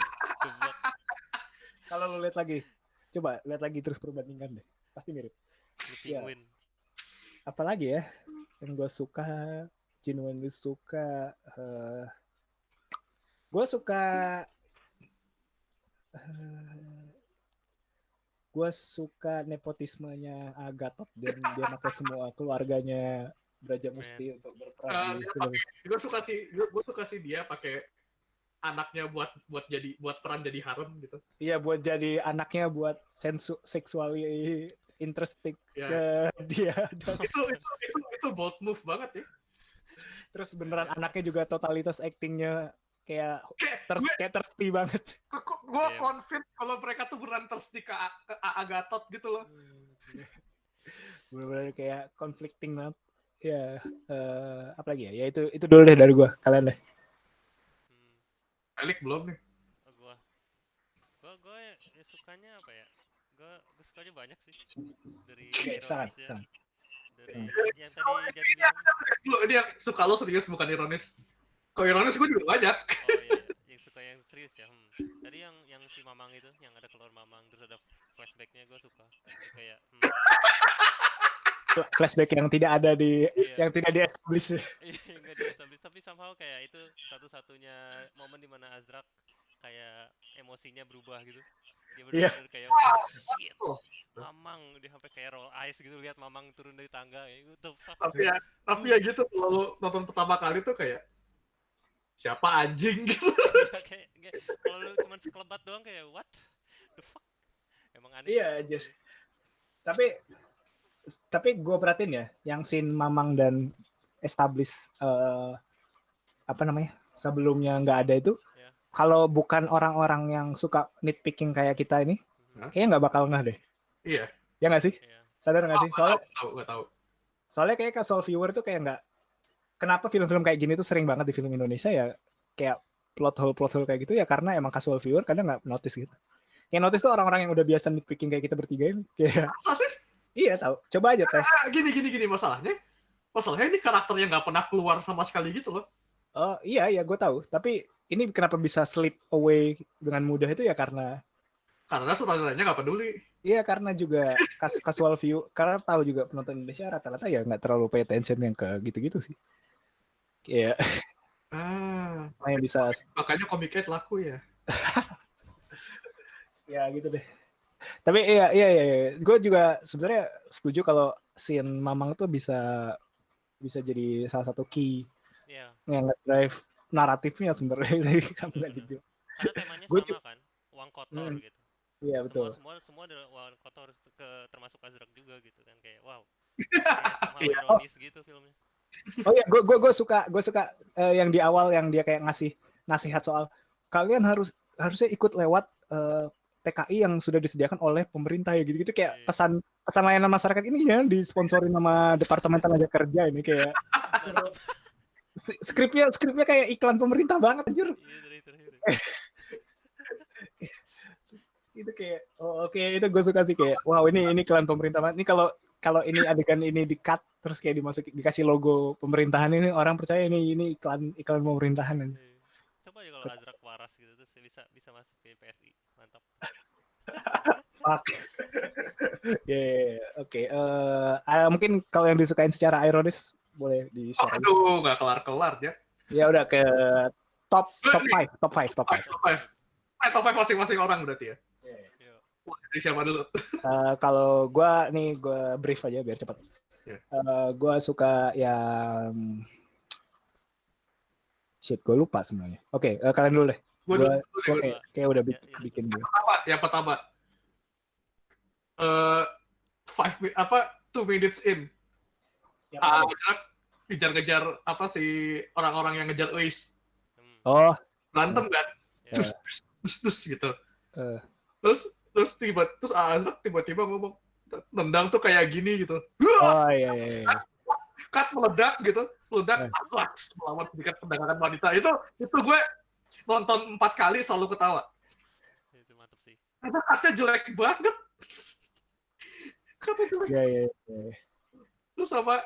Kalau lo lihat lagi, coba lihat lagi terus perbandingan deh, pasti mirip. Ya. Apalagi ya yang gue suka, genuinely suka, gue suka nepotismenya Gatot dan dia pakai semua keluarganya Brajamusti untuk berperan di film. Gue suka sih dia pakai anaknya buat peran jadi harem gitu. Iya, buat jadi anaknya buat sexually interesting ke dia. itu bold move banget ya. Terus beneran anaknya juga totalitas actingnya kayak thirsty banget. Gue confident kalau mereka tuh beneran thirsty ke Gatot gitu loh. Bener-bener kayak conflicting banget. Ya, apa lagi ya? Ya itu dulu deh dari gue. Kalian deh. Alik belum nih. Gue sukanya apa ya? Gue sukanya banyak sih. Dari sangat. Dari yang tadi Jati bilang. Ini yang suka lo serius bukan ironis. Kalau ironis gue juga banyak. Oh iya, yang suka yang serius ya. Tadi yang si Mamang itu, yang ada keluar Mamang terus ada flashbacknya, gue suka. Kayak flashback yang tidak ada yang tidak di-establish. Iya, yang nggak di-establish, tapi somehow kayak itu satu-satunya momen di mana Azrak kayak emosinya berubah gitu. Dia benar-benar kayak shit. Mamang dia sampai kayak roll eyes gitu lihat Mamang turun dari tangga kayak what the fuck. Tapi ya gitu kalau nonton pertama kali tuh kayak siapa anjing gitu. kayak kalau lu cuma sekelebat doang kayak what the fuck. Emang aneh. Iya aja. Tapi gue perhatiin ya, yang scene Mamang dan establish sebelumnya nggak ada itu, kalau bukan orang-orang yang suka nitpicking kayak kita ini, kayaknya nggak bakal ngeh deh. Iya. Ya nggak sih? Sadar nggak sih? Soalnya nggak tahu. Soalnya kayak casual viewer tuh kayak nggak. Kenapa film-film kayak gini tuh sering banget di film Indonesia ya? Kayak plot hole kayak gitu ya karena emang casual viewer kadang nggak notice gitu. Yang notice tuh orang-orang yang udah biasa nitpicking kayak kita bertiga ini. Kayak. Masa sih? Iya tahu. Coba aja tes. Gini masalahnya ini karakter yang nggak pernah keluar sama sekali gitu loh. Oh iya gue tahu. Tapi ini kenapa bisa slip away dengan mudah itu ya karena sutradaranya nggak peduli. Iya karena juga casual view. Karena tahu juga penonton Indonesia rata-rata ya nggak terlalu pay attention yang ke gitu-gitu sih. Iya. Makanya bisa. Makanya Comic Code laku ya. Ya gitu deh. Tapi iya. Gue juga sebenarnya setuju kalau scene Mamang tuh bisa jadi salah satu key yang nge-drive naratifnya sebenarnya. Karena temanya sama kan, uang kotor gitu. Iya betul. Semua ada uang kotor termasuk Azrak juga gitu kan, kayak wow. Kayak sama ironis gitu filmnya. Oh iya, gue suka yang di awal yang dia kayak ngasih nasihat soal kalian harusnya ikut lewat TKI yang sudah disediakan oleh pemerintah ya gitu-gitu kayak pesan layanan masyarakat ini ya disponsori nama Departemen Tenaga Kerja ini kayak skripnya kayak iklan pemerintah banget anjir. Itu kayak oke, itu gue suka sih kayak wow ini iklan pemerintah banget. Ini kalau ini adegan ini di-cut terus kayak dikasih logo pemerintahan ini orang percaya ini iklan pemerintahan aja. Coba aja kalau Azrak waras gitu terus bisa masuk ke PSI. Mantap. Fuck. Oke. Mungkin kalau yang disukain secara ironis boleh di-share. Aduh, nggak kelar-kelar ya. Ya udah ke top 5. Top 5 masing-masing orang berarti ya. Dari siapa dulu? Kalau gue brief aja biar cepat. Gue suka yang gue lupa sebenarnya. Oke, kalian dulu deh. Gue kayak udah bikin dulu. Yang pertama. 2 minutes in. Ngejar-ngejar apa sih orang-orang yang ngejar Ois. Oh. Berantem kan? Terus gitu. Terus Azrak tiba-tiba ngomong nendang tuh kayak gini gitu. Oh iya. Cut meledak Azrak melawan sedikit perdagangan wanita. Itu gue nonton 4 kali selalu ketawa. Itu mantap sih. Karena katanya jelek banget. Iya. Terus sama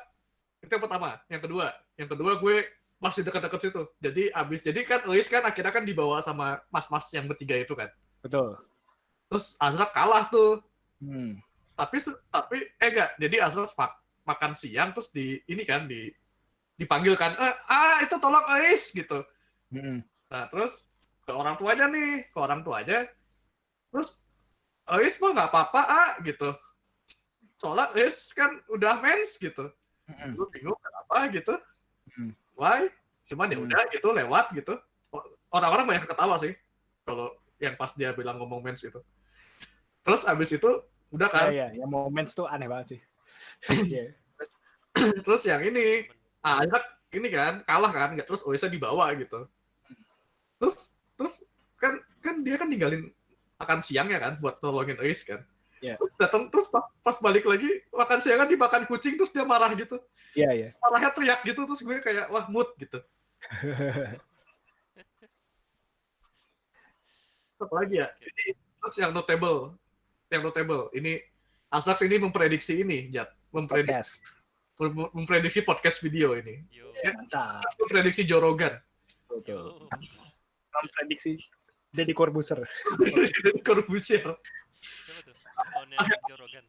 itu yang pertama, yang kedua gue masih dekat-dekat situ. Jadi kan Ois kan akhirnya kan dibawa sama mas-mas yang bertiga itu kan. Betul. Terus Azrak kalah tuh. Tapi enggak. Jadi Azrak makan siang terus dipanggil kan. Itu tolong Ois gitu. Nah, terus ke orang tuanya. Terus Ois mah nggak apa-apa gitu. Soalnya Ois kan udah mens gitu. Gue bingung kenapa gitu. Why? Cuman ya udah gitu lewat gitu. Orang-orang banyak ketawa sih kalau yang pas dia bilang ngomong mens itu. Terus abis itu udah kan? Iya, yang mau mens tuh aneh banget sih. Terus yang ini Azrak ini kan kalah kan, terus Oisnya dibawa gitu. Terus kan dia kan ninggalin makan siangnya kan buat nolongin Ois kan. Terus datang terus pas balik lagi makan siangnya dimakan kucing terus dia marah gitu. Iya. Marahnya teriak gitu terus gue kayak wah mood gitu. Apa lagi ya? Terus yang notable ini Azrak ini memprediksi ini memprediksi podcast video ini. Mantap. Memprediksi Joe Rogan. Betul. Memprediksi Deddy Corbuzier. Siapa tuh? Joe Rogan.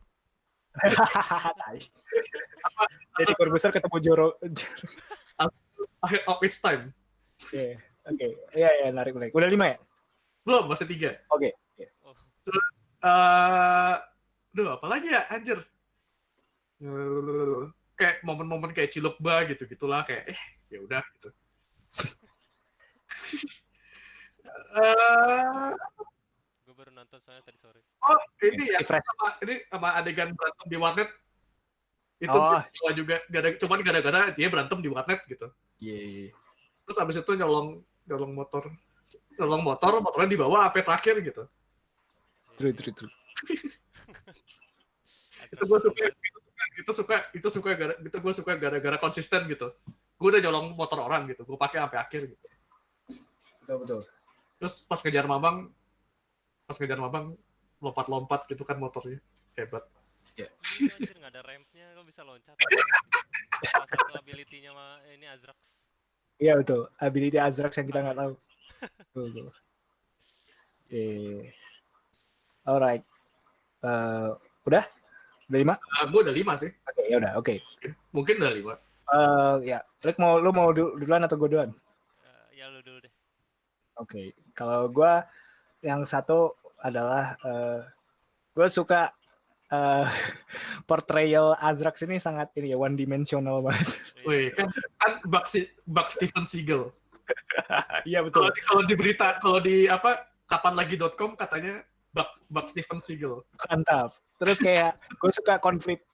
Deddy Corbuzier ketemu Joe Rogan. Ahead of its time. Oke. Iya, narik. Udah 5 ya? Belum, masih 3. Oke. Terus, apa lagi ya, anjir? Kayak momen-momen kayak Cilukba gitu-gitulah, kayak ya udah gitu. Gue baru nonton soalnya tadi sore. Oh, ini ya, sama adegan berantem di warnet. Itu juga, cuman gara-gara dia berantem di warnet gitu. Iya. Terus abis itu nyolong motornya dibawa sampai terakhir gitu. True. Itu gue suka gara-gara konsisten gitu. Gue udah nyolong motor orang gitu, gue pakai sampai akhir gitu. Betul. Terus pas ngejar Mamang lompat-lompat gitu kan motornya, hebat. Anjir nggak ada rampnya, kok bisa loncat. Salah satu ability-nya ini Azrax. Iya betul, ability Azrax yang kita nggak tahu. Betul. Alright. Udah 5? Gue udah 5 sih. Oke, ya udah, oke. Mungkin udah 5. Ya, Rick lu mau duluan atau gue duluan? Ya lu dulu deh. Oke, kalau gue yang satu adalah gue suka portrayal Azrax ini sangat ini ya, one dimensional banget. Wih, kan Buck Steven Seagal. Iya betul. Kalau di berita, kalau di kapanlagi.com katanya Buck Steven Seagal. Mantap. Terus kayak gue suka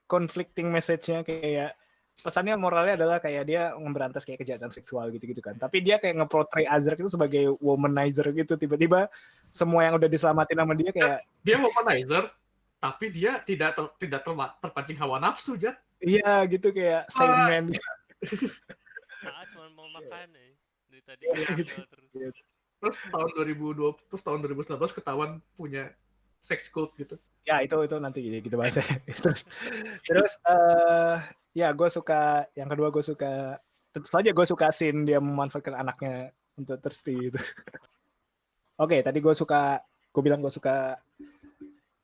conflicting message-nya, kayak pesannya moralnya adalah kayak dia memberantas kayak kejahatan seksual gitu-gitu kan. Tapi dia kayak nge-portray Azrax itu sebagai womanizer gitu. Tiba-tiba semua yang udah diselamatin sama dia kayak dia womanizer, tapi dia tidak terpancing hawa nafsu, Jat. Iya gitu, kayak sane man. Cuma mau makan ya. Dari tadi gitu. terus. Terus tahun 2019 ketahuan punya sex cult gitu. Ya itu nanti gitu bahasanya. Terus ya gue suka, yang kedua gue suka, tentu saja gue suka scene dia memanfaatkan anaknya untuk thirsty gitu. Oke, tadi gue bilang gue suka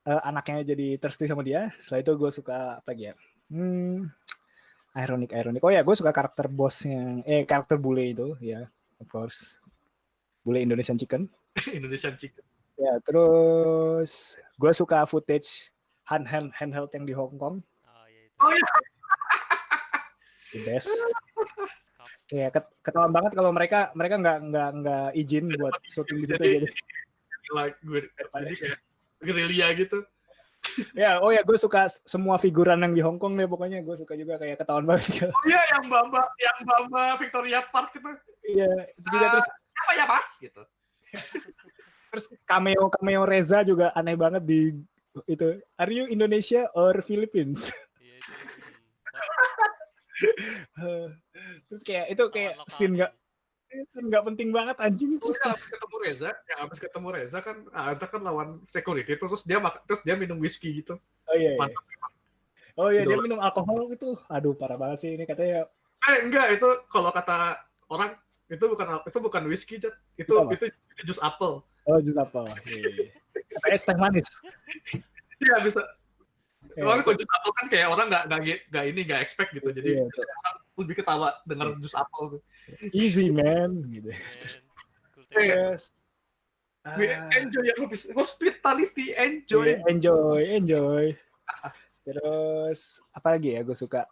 anaknya jadi thirsty sama dia. Setelah itu gue suka apa lagi ya? Ironic. Oh ya, gue suka karakter bosnya, karakter bule itu ya, of course. Bule Indonesian Chicken. Indonesian Chicken. Ya, terus gue suka footage handheld yang di Hong Kong. Oh iya. The best. Ya, ketahuan banget kalau mereka nggak izin buat syuting di situ jadi. Like gue kayak gerilya gitu. Ya, gue suka semua figuran yang di Hong Kong deh pokoknya, gue suka juga, kayak ketahuan banget. Oh iya, yang Bamba Victoria Park itu. Iya, itu juga. Terus apa ya Mas gitu. Terus cameo Reza juga aneh banget di itu. Are you Indonesia or Philippines? Iya itu. Terus kayak itu kayak scene nggak penting banget anjing. Terus habis ketemu Reza kan Reza kan lawan security, terus dia minum whisky gitu. Oh iya. Oh iya, dia minum alkohol gitu. Aduh, parah banget sih ini katanya. Enggak, itu kalau kata orang itu bukan whisky, Jat. Itu jus apel. Oh, jus apel. Iya. Katanya es teh manis. Iya, bisa. Kalau jus apel kan kayak orang nggak expect gitu. Jadi orang lebih ketawa dengar jus apel. Easy man gitu. Yes. Enjoy hospitality, enjoy. Terus apa lagi ya gue suka?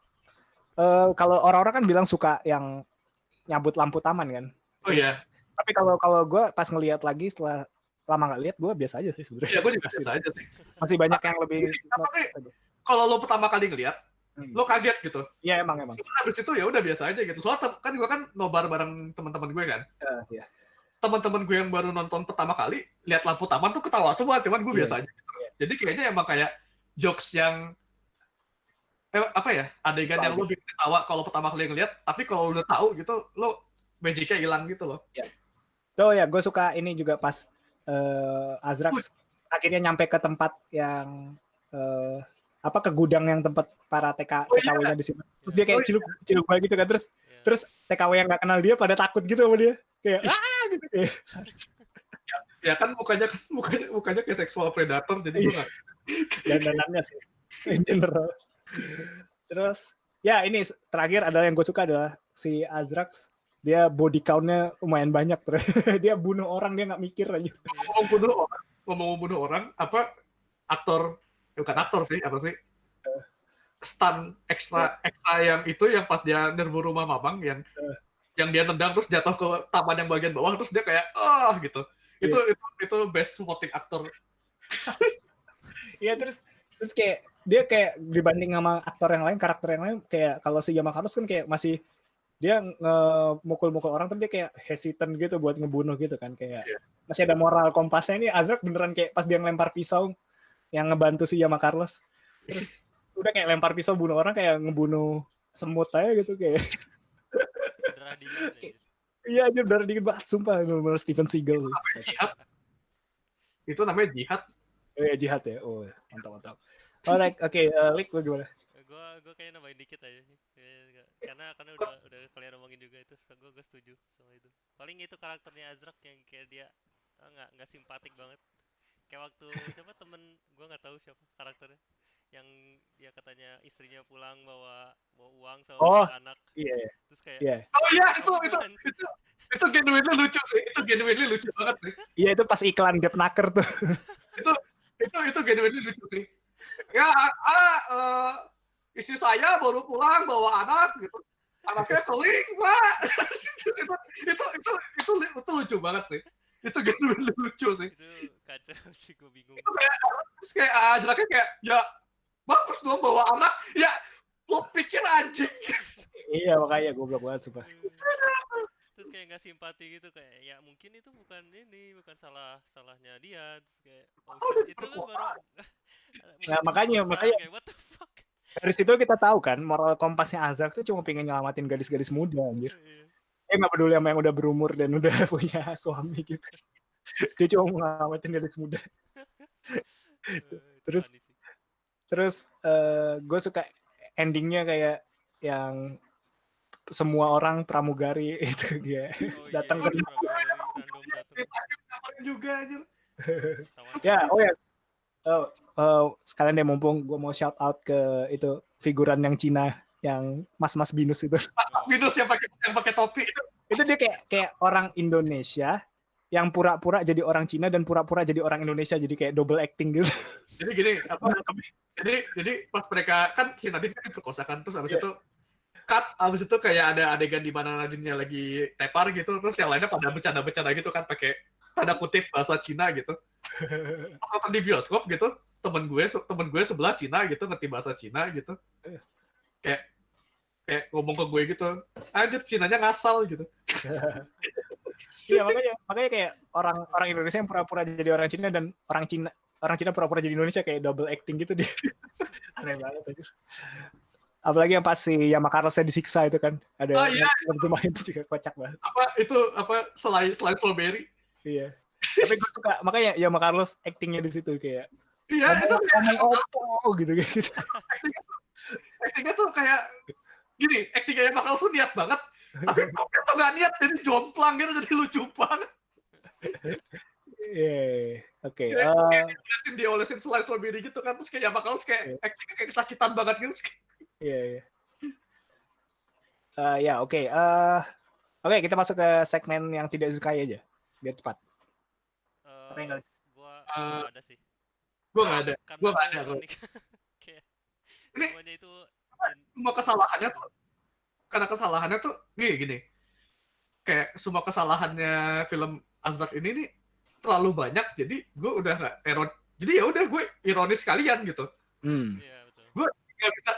Kalau orang-orang kan bilang suka yang nyabut lampu taman kan. Oh iya. Tapi kalau gue pas ngelihat lagi setelah lama nggak lihat, gue biasa aja sih sebenarnya. Iya, gue juga biasa aja sih. Masih banyak yang lebih. Kalau lo pertama kali ngelihat, lo kaget gitu. Iya emang. Habis itu ya udah biasa aja gitu. Soalnya kan gue kan nobar bareng teman-teman gue kan. Iya. Teman-teman gue yang baru nonton pertama kali lihat lampu taman tuh ketawa semua, cuman gue biasa aja gitu. Jadi kayaknya emang kayak jokes yang adegan yang lo bikin ketawa kalau pertama kali ngeliat, tapi kalau udah tahu gitu lo magicnya hilang gitu loh. Iya. Tuh ya, gue suka ini juga pas Azrax akhirnya nyampe ke tempat yang ke gudang yang tempat para TKW-nya di situ. Terus dia kayak ciluk banget gitu kan, terus TKW yang nggak kenal dia pada takut gitu sama dia, kayak gitu kayak. Ya kan mukanya kayak seksual predator, jadi gue nggak. Dandanannya sih in general. Terus ya ini terakhir adalah yang gue suka adalah si Azrax, dia body count-nya lumayan banyak. Dia bunuh orang, dia nggak mikir aja. Ngomong bunuh orang, bukan aktor sih, stun ekstra yang itu yang pas dia nerbu rumah Mamang yang dia nendang terus jatuh ke taman yang bagian bawah, terus dia kayak gitu. Itu best supporting actor. Iya, terus kayak dia kayak dibanding sama aktor yang lain, karakter yang lain, kayak kalau si Yama Carlos kan kayak masih dia ngemukul-mukul orang, tapi dia kayak hesitant gitu buat ngebunuh gitu kan, kayak masih ada moral kompasnya. Ini Azrax beneran kayak pas dia ngelempar pisau yang ngebantu si Yama Carlos, terus udah kayak lempar pisau bunuh orang, kayak ngebunuh semut aja gitu kayak. Iya aja, darah dingin banget sumpah, bener Steven Seagal. Itu namanya jihad. Iya, jihad ya. Oh, mantap. Alright, oke, Lik, lu gimana? Gue kayak nambahin dikit aja sih. Karena udah kalian ngomongin juga itu, so gue setuju sama itu. Paling itu karakternya Azrak yang kayak dia nggak simpatik banget. Kayak waktu siapa temen gue nggak tahu siapa karakternya, yang dia katanya istrinya pulang bawa uang sama Oh, banyak anak, iya, terus kayak iya. Oh iya, kamu bukan itu genuinely lucu sih. Itu genuinely lucu banget sih. Iya, itu pas iklan Gap Naker tuh. Itu itu genuinely lucu sih. Ya, istri saya baru pulang bawa anak gitu. Anaknya keling, Pak. itu lucu banget sih. Itu genuinely lucu sih. itu kacau sih, gue bingung. Itu kayak terus kayak jeleknya kayak ya bagus dong bawa anak. Ya lo pikir anjing. Iya, makanya goblok banget sumpah. Terus kayak nggak simpati gitu, kayak ya mungkin itu bukan salahnya dia, terus kayak shit, itu kan baru Nah, makanya kayak what the fuck. dari situ kita tahu kan moral kompasnya Azrak tuh cuma pengen nyelamatin gadis-gadis muda anjir. Nggak peduli sama yang udah berumur dan udah punya suami gitu. Dia cuma mau nyelamatin gadis muda. Terus gue suka endingnya kayak yang semua orang pramugari itu dia datang ke juga anjir. Ya, sekalian deh mumpung gue mau shout out ke itu figuran yang Cina yang Mas Binus itu. Mas Binus yang pakai topi itu dia kayak orang Indonesia yang pura-pura jadi orang Cina dan pura-pura jadi orang Indonesia, jadi kayak double acting gitu. Jadi gini, jadi pas mereka kan si Nadine kan diperkosakan, terus abis itu abis itu kayak ada adegan di mana Nadine lagi tepar gitu, terus yang lainnya pada bercanda-bercanda gitu kan pakai tanda kutip bahasa Cina gitu. Pas di bioskop gitu, temen gue sebelah Cina gitu, ngerti bahasa Cina gitu, kayak ngomong ke gue gitu, anjir Cinanya ngasal gitu. Iya, makanya kayak orang Indonesia yang pura-pura jadi orang Cina dan orang Cina pura-pura jadi Indonesia, kayak double acting gitu dia. Aneh banget aja. Apalagi yang pas si Yamakarosnya disiksa itu kan, ada itu main itu juga kocak banget. Selain strawberry. Iya. Tapi gue suka, makanya Yamakaros actingnya di situ kayak itu opo gitu. Actingnya tuh kayak gini, actingnya Yamakaros tuh niat banget, tapi kok tuh nggak niat, jadi jomplang gitu, jadi lucu banget. Oke. Diolesin slice strawberry gitu kan, terus kayak Yamakaros kayak actingnya kayak kesakitan banget gitu. Iya. Oke. Oke, kita masuk ke segmen yang tidak disukai aja, biar cepat. Gua nggak ada sih. Gua nggak ada. Kayak semuanya itu semua kesalahannya tuh gini. Kayak semua kesalahannya film Azrak ini nih terlalu banyak, jadi gue udah nggak jadi ya udah gue ironis sekalian gitu. Iya, betul.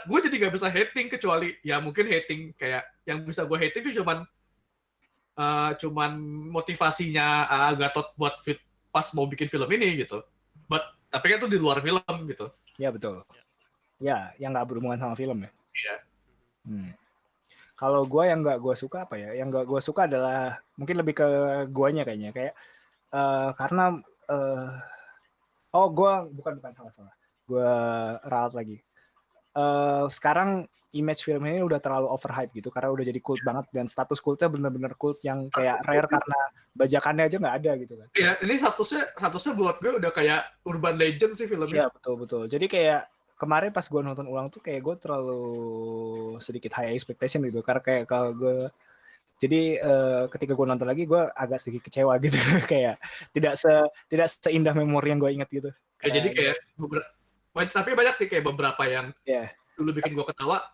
Gue jadi nggak bisa hating, kecuali ya mungkin hating kayak yang bisa gue hating itu cuman motivasinya Gatot buat pas mau bikin film ini gitu. Tapi kan itu di luar film gitu. Ya betul. Ya, yang nggak berhubungan sama film ya. Iya. Kalau gue yang nggak gue suka apa ya? Yang nggak gue suka adalah mungkin lebih ke guanya kayaknya, kayak karena gue bukan salah. Gue ralat lagi. Sekarang image film ini udah terlalu overhype gitu, karena udah jadi cult banget, dan status cultnya bener-bener cult yang kayak rare karena bajakannya aja nggak ada gitu kan. Iya, ini statusnya buat gue udah kayak urban legend sih filmnya. Iya, betul. Jadi kayak kemarin pas gue nonton ulang tuh kayak gue terlalu sedikit high expectation gitu, karena kayak kalau gue jadi ketika gue nonton lagi gue agak sedikit kecewa gitu. Kayak tidak seindah memori yang gue ingat gitu. Ya, jadi kayak tapi banyak sih kayak beberapa yang dulu bikin gue ketawa,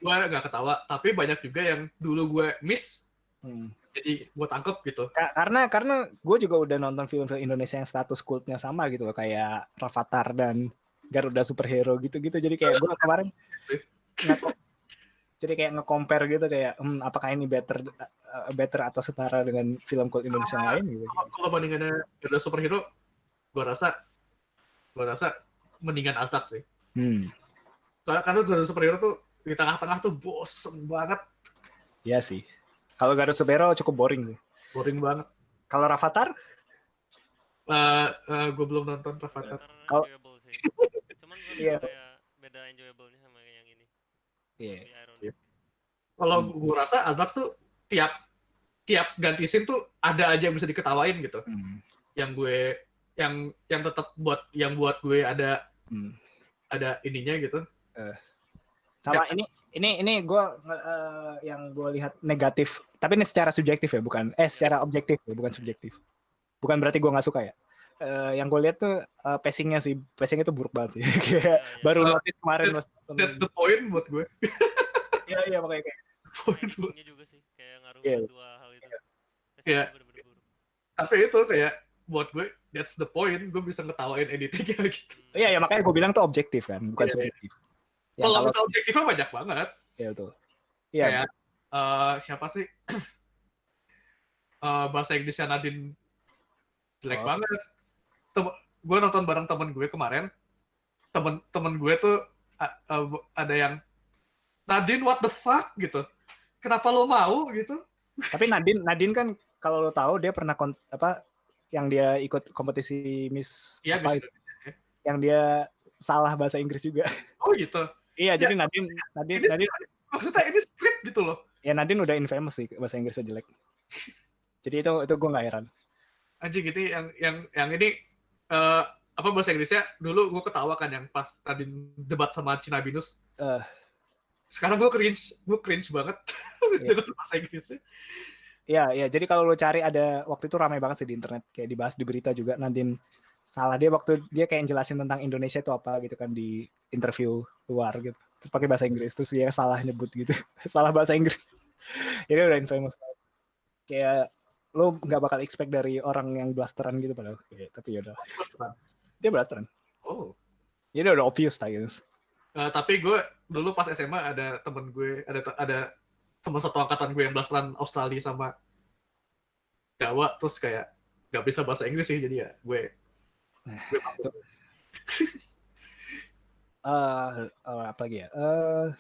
gue nggak ketawa, tapi banyak juga yang dulu gue miss, jadi gue tangkep gitu. Karena gue juga udah nonton film-film Indonesia yang status cultnya sama gitu, kayak Rafathar dan Garuda Superhero gitu-gitu. Jadi kayak gue kemarin jadi kayak nge-compare gitu, kayak apakah ini better atau setara dengan film cult Indonesia yang lain gitu. Kalau bandingannya Garuda Superhero, gue rasa mendingan Azrak sih. Karena Garuda Superhero tuh di tengah-tengah tuh bosen banget. Iya sih. Kalau Garuda Superhero cukup boring sih. Boring banget. Kalau Rafathar? Gue belum nonton Rafathar. Cuman gue kayak enjoyable-nya sama yang ini. Iya. Kalau gue rasa Azrax tuh tiap ganti scene tuh ada aja yang bisa diketawain gitu. Yang gue yang tetap buat gue ada ininya gitu. Sama ini gue yang gue lihat negatif, tapi ini secara subjektif ya, secara objektif ya, bukan subjektif. Bukan berarti gue nggak suka ya. Yang gue lihat tuh pacingnya itu buruk banget sih. Kayak baru notice kemarin. That's the point buat gue. Iya makanya kayak. Poinnya juga sih kayak ngaruh dua hal itu. Iya. Tapi itu kayak buat gue that's the point, gue bisa ngetawain editingnya gitu. Iya makanya gue bilang tuh objektif kan, bukan subjektif. Kalau misalnya objektifnya banyak banget. Iya betul. Iya. Kayak siapa sih? Bahasa Inggrisnya Nadine jelek banget. Gue nonton bareng temen gue kemarin. Temen gue tuh ada yang Nadine what the fuck gitu. Kenapa lo mau gitu? Tapi Nadine kan kalau lo tahu dia pernah yang dia ikut kompetisi Miss yang dia salah bahasa Inggris juga. Oh gitu. Iya, jadi Nadine maksudnya ini script gitu loh. Ya Nadine udah infamous sih bahasa Inggrisnya jelek. Jadi itu gue nggak heran. Anjing gitu yang ini bahasa Inggrisnya dulu gue ketawa kan yang pas Nadine debat sama Cina Binus. Sekarang gue cringe banget dengan bahasa Inggrisnya. Iya, jadi kalau lo cari ada waktu itu ramai banget sih di internet, kayak dibahas di berita juga. Nadine salah dia waktu dia kayak jelasin tentang Indonesia itu apa gitu kan di interview luar gitu. Terus pakai bahasa Inggris, terus dia salah nyebut gitu. Salah bahasa Inggris. Ini udah infamous banget. Kayak lo nggak bakal expect dari orang yang blasteran gitu padahal. Tapi yaudah. Dia blasteran. Oh. Jadi udah obvious guys. Tapi gue dulu pas SMA ada temen gue, ada teman satu angkatan gue yang blasteran Australia sama Jawa, terus kayak nggak bisa bahasa Inggris sih, jadi ya gue apa lagi ya?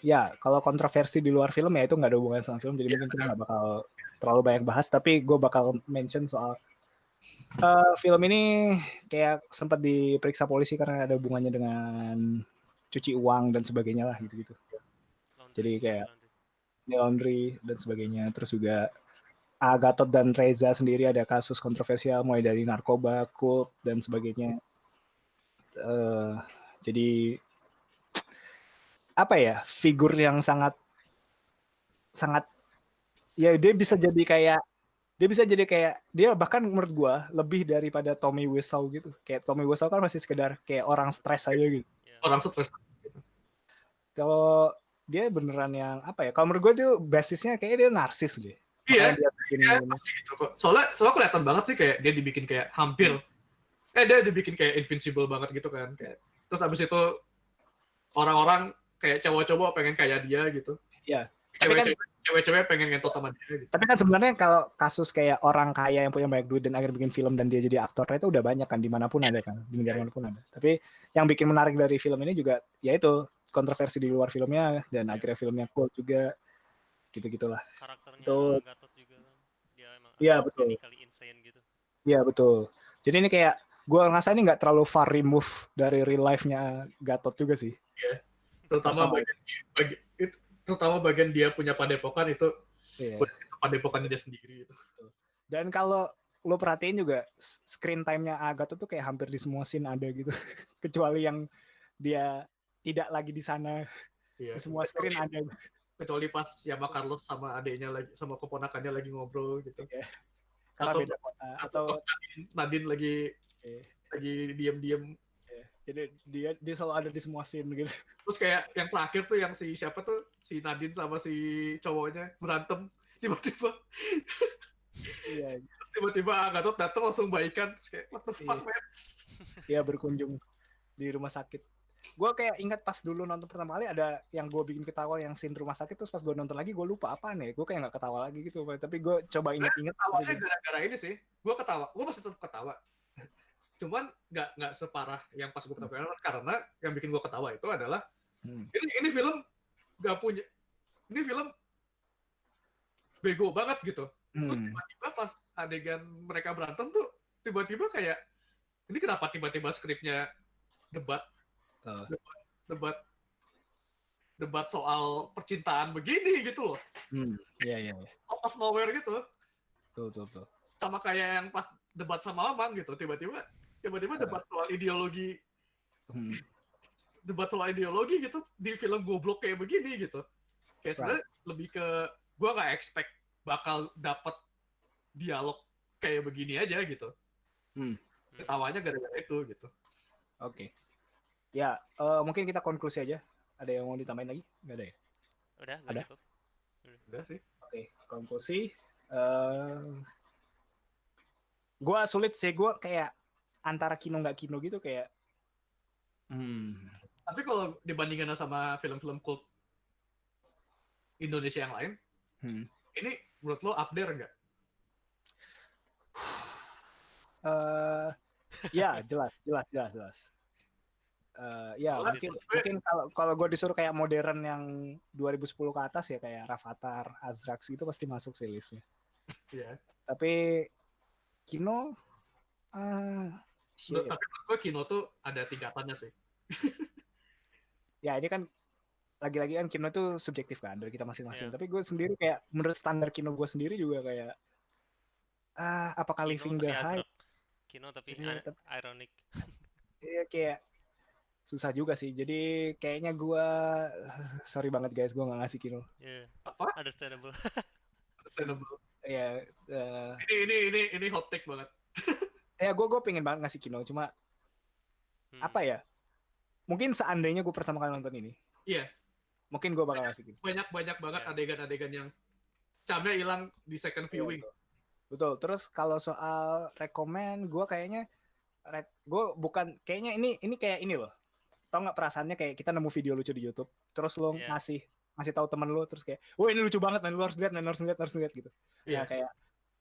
Ya kalau kontroversi di luar film ya itu nggak ada hubungan sama film, jadi mungkin kita nggak bakal terlalu banyak bahas. Tapi gue bakal mention soal film ini kayak sempat diperiksa polisi karena ada hubungannya dengan cuci uang dan sebagainya lah gitu. Jadi kayak laundry dan sebagainya. Terus juga Gatot dan Reza sendiri ada kasus kontroversial mulai dari narkoba, kult dan sebagainya. Jadi apa ya, figur yang sangat ya dia bisa jadi kayak dia bahkan menurut gua lebih daripada Tommy Wiseau gitu. Kayak Tommy Wiseau kan masih sekedar kayak orang stres aja gitu. Orang stres. Kalau dia beneran yang apa ya? Kalau menurut gue tuh basisnya kayak dia narsis deh. Iya. Gitu kok. Soalnya kelihatan banget sih kayak dia dibikin kayak hampir dia dibikin kayak invincible banget gitu kan. Kayak terus abis itu orang-orang kayak cowok-cowok pengen kayak dia gitu. Iya. Cewek-cewek pengen ngentot sama dia gitu. Tapi kan sebenarnya kalau kasus kayak orang kaya yang punya banyak duit dan akhirnya bikin film dan dia jadi aktor itu udah banyak kan, dimanapun ada kan, di negara manapun ada. Tapi yang bikin menarik dari film ini juga yaitu kontroversi di luar filmnya dan akhirnya filmnya cool juga, gitu-gitulah. Karakternya Gatot juga kan, dia emang betul. Insane gitu. Iya betul. Jadi ini kayak gue ngerasa ini nggak terlalu far remove dari real life-nya Gatot juga sih. Iya. Terutama bagian dia punya padepokan itu, padepokannya dia sendiri gitu. Dan kalau lo perhatiin juga screen time-nya Gatot tuh kayak hampir di semua scene ada gitu, kecuali yang dia tidak lagi di sana. Di semua screen ada. Kecuali pas sama Carlos sama adiknya lagi, sama keponakannya lagi ngobrol gitu. Karena beda kota. Atau Nadine lagi diam-diam. Jadi dia selalu ada di semua scene gitu. Terus kayak yang terakhir tuh yang si Nadine sama si cowoknya berantem tiba-tiba. Iya. Terus tiba-tiba Gatot datang langsung baikan. Terus kayak what the fuck man. Iya, berkunjung di rumah sakit. Gue kayak ingat pas dulu nonton pertama kali ada yang gue bikin ketawa yang scene rumah sakit, terus pas gue nonton lagi gue lupa apaan ya. Gue kayak nggak ketawa lagi gitu. Tapi gue coba inget-inget. Ketawanya gara-gara ini sih. Gue masih tetap ketawa. Cuman nggak separah yang pas gue pertama kali, karena yang bikin gue ketawa itu adalah ini film bego banget gitu. Terus tiba-tiba pas adegan mereka berantem tuh tiba-tiba kayak ini kenapa tiba-tiba skripnya debat debat soal percintaan begini gitu loh. Iya. Out of nowhere gitu. Betul. Sama kayak yang pas debat sama Mamang gitu, tiba-tiba debat soal ideologi. Debat soal ideologi gitu di film goblok kayak begini gitu. Kayak sebenarnya lebih ke gue nggak expect bakal dapet dialog kayak begini aja gitu. Ketawanya gara-gara itu gitu. Oke. Ya, mungkin kita konklusi aja. Ada yang mau ditambahin lagi? Nggak ada ya? Udah, ada? Cukup. Udah sih. Oke, konklusi. Gue sulit sih, gue kayak antara kino nggak kino gitu kayak. Tapi kalau dibandingkan sama film-film cult Indonesia yang lain, ini menurut lo up there nggak? Ya, jelas. Ya, mungkin kalau gue disuruh kayak modern yang 2010 ke atas ya kayak Rafathar, Azrax gitu pasti masuk sih listnya. Iya. Tapi kino, tapi menurut gue kino tuh ada tingkatannya sih. Ya ini kan lagi-lagi kan kino tuh subjektif kan dari kita masing-masing. Tapi gue sendiri kayak menurut standar kino gue sendiri juga kayak apakah kino Living the Hype? Kino tapi ironic. Iya kayak susah juga sih. Jadi kayaknya gue sorry banget guys, gue nggak ngasih kino. Apa? Understandable. Ya. Ini hot take banget. Ya gue pengen banget ngasih kino, cuma apa ya? Mungkin seandainya gue pertama kali nonton ini. Iya. Mungkin gue bakal ngasih kino. Banyak banget adegan-adegan yang camnya hilang di second viewing. Betul. Terus kalau soal rekomen, gue kayaknya gue bukan kayaknya ini kayak ini loh. Tau nggak perasaannya kayak kita nemu video lucu di YouTube, terus lo ngasih tahu temen lo, terus kayak, wah ini lucu banget, lo harus lihat gitu. Ya kayak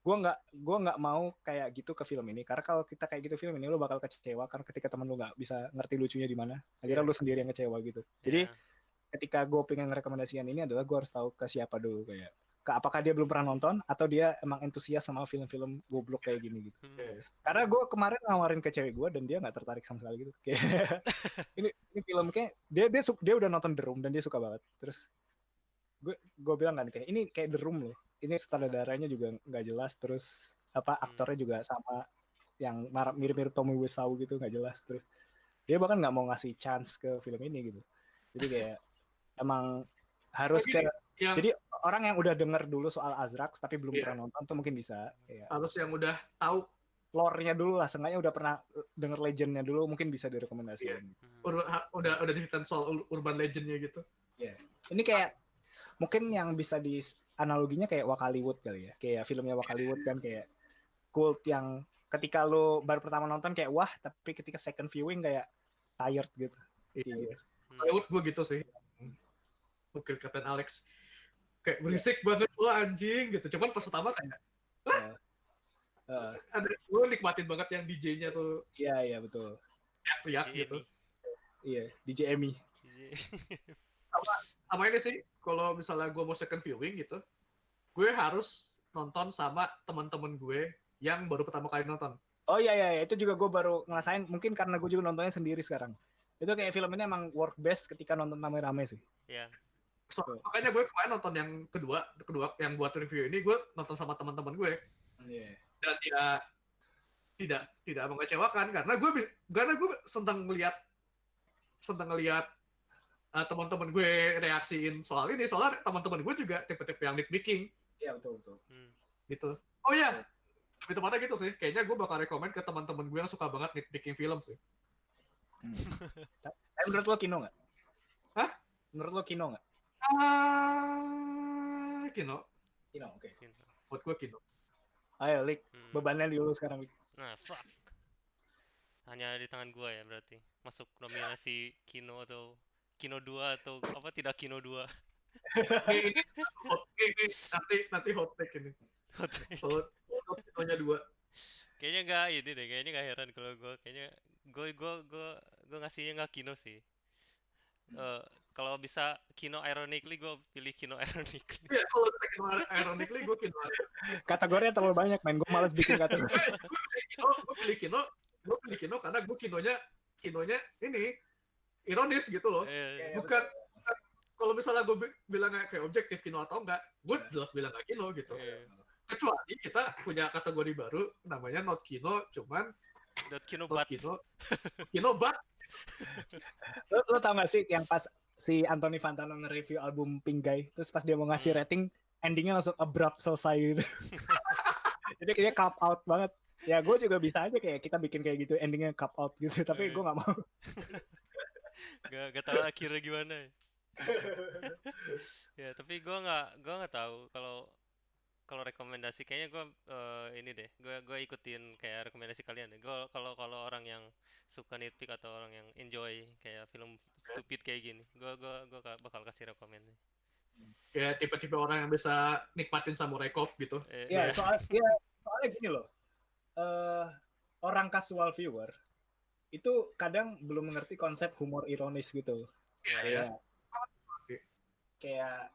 gue nggak mau kayak gitu ke film ini, karena kalau kita kayak gitu film ini lo bakal kecewa karena ketika temen lo nggak bisa ngerti lucunya di mana, akhirnya lo sendiri yang kecewa gitu. Jadi ketika gue pengen rekomendasikan ini adalah gue harus tahu ke siapa dulu, kayak apakah dia belum pernah nonton atau dia emang entusias sama film-film goblok kayak gini gitu. Karena gue kemarin nawarin ke cewek gue dan dia nggak tertarik sama sekali gitu. Kayak ini film kayak dia udah nonton The Room dan dia suka banget. Terus gue bilang kan kayak ini kayak The Room loh. Ini sutradaranya juga nggak jelas, terus aktornya juga sama yang mirip-mirip Tommy Wiseau gitu, nggak jelas. Terus dia bahkan nggak mau ngasih chance ke film ini gitu. Jadi kayak emang harus jadi orang yang udah denger dulu soal Azrax tapi belum pernah nonton tuh mungkin bisa. Harus yang udah tahu lore-nya dulu lah, seenggaknya udah pernah denger legend-nya dulu, mungkin bisa direkomendasikan. Udah diceritain soal urban legend-nya gitu. Ini kayak mungkin yang bisa di analoginya kayak Wakaliwood kali ya. Kayak filmnya Wakaliwood kan kayak cult yang ketika lo baru pertama nonton kayak wah, tapi ketika second viewing kayak tired gitu. Wakaliwood gue gitu sih. Mungkin Captain Alex kayak berisik banget anjing gitu. Cuman pas pertama kayak gue nikmatin banget yang DJ-nya tuh. Iya betul. Teriak gitu. Iya, DJ Emmy. Sama ini sih, kalau misalnya gue mau second viewing gitu, gue harus nonton sama teman-teman gue yang baru pertama kali nonton. Oh iya, itu juga gue baru ngerasain, mungkin karena gue juga nontonnya sendiri sekarang. Itu kayak film ini emang work best ketika nonton rame-rame sih. Iya. Makanya gue kemarin nonton yang kedua yang buat review ini, gue nonton sama teman-teman gue. Dan tidak mengecewakan karena gue senang ngelihat teman-teman gue reaksiin soal ini, soalnya teman-teman gue juga tipe-tipe yang nitpicking. Iya betul. Gitu. Oh iya, lebih tepatnya gitu sih. Kayaknya gue bakal rekomen ke teman-teman gue yang suka banget nitpicking film sih. Menurut lo kino nggak? Hah? Menurut lo kino nggak? Kino, oke. Buat gue kino. Ayo, Lik. Bebannya dulu sekarang, Lik. Nah, fuck. Hanya di tangan gue ya berarti. Masuk nominasi kino atau kino 2 atau apa tidak kino 2. Nanti hot take ini. Hot kinonya 2. Kayaknya nggak heran kalau gue kayaknya gue ngasihnya nggak kino sih. Kalau bisa kino ironically, gue pilih kino ironically. Iya, kalau bisa kino ironically, gue kino. Kategorinya terlalu banyak, men. Gue malas bikin kategori. Gue pilih kino karena gue kinonya ini ironis gitu loh. Bukan kalau misalnya gue bilang kayak objektif Kino atau enggak, gue jelas bilang nggak Kino gitu. Kecuali kita punya kategori baru namanya not Kino, cuman Kino not but Kino but. Lo tau gak sih yang pas si Anthony Fantano nge-review album Pink Guy, terus pas dia mau ngasih rating, endingnya langsung abrupt selesai gitu. Jadi kayaknya cop out banget. Ya gue juga bisa aja kayak kita bikin kayak gitu, endingnya cop out gitu, tapi gue gak mau. Gak tahu akhirnya gimana. Ya tapi gue nggak tahu kalau rekomendasi kayaknya gue ini deh, gue ikutin kayak rekomendasi kalian deh. Gue kalau orang yang suka nitpick atau orang yang enjoy kayak film stupid kayak gini, gue bakal kasih rekomend. Kayak tipe-tipe orang yang bisa nikmatin Samurai Cop gitu. Soalnya gini loh, orang casual viewer itu kadang belum mengerti konsep humor ironis gitu. Kayak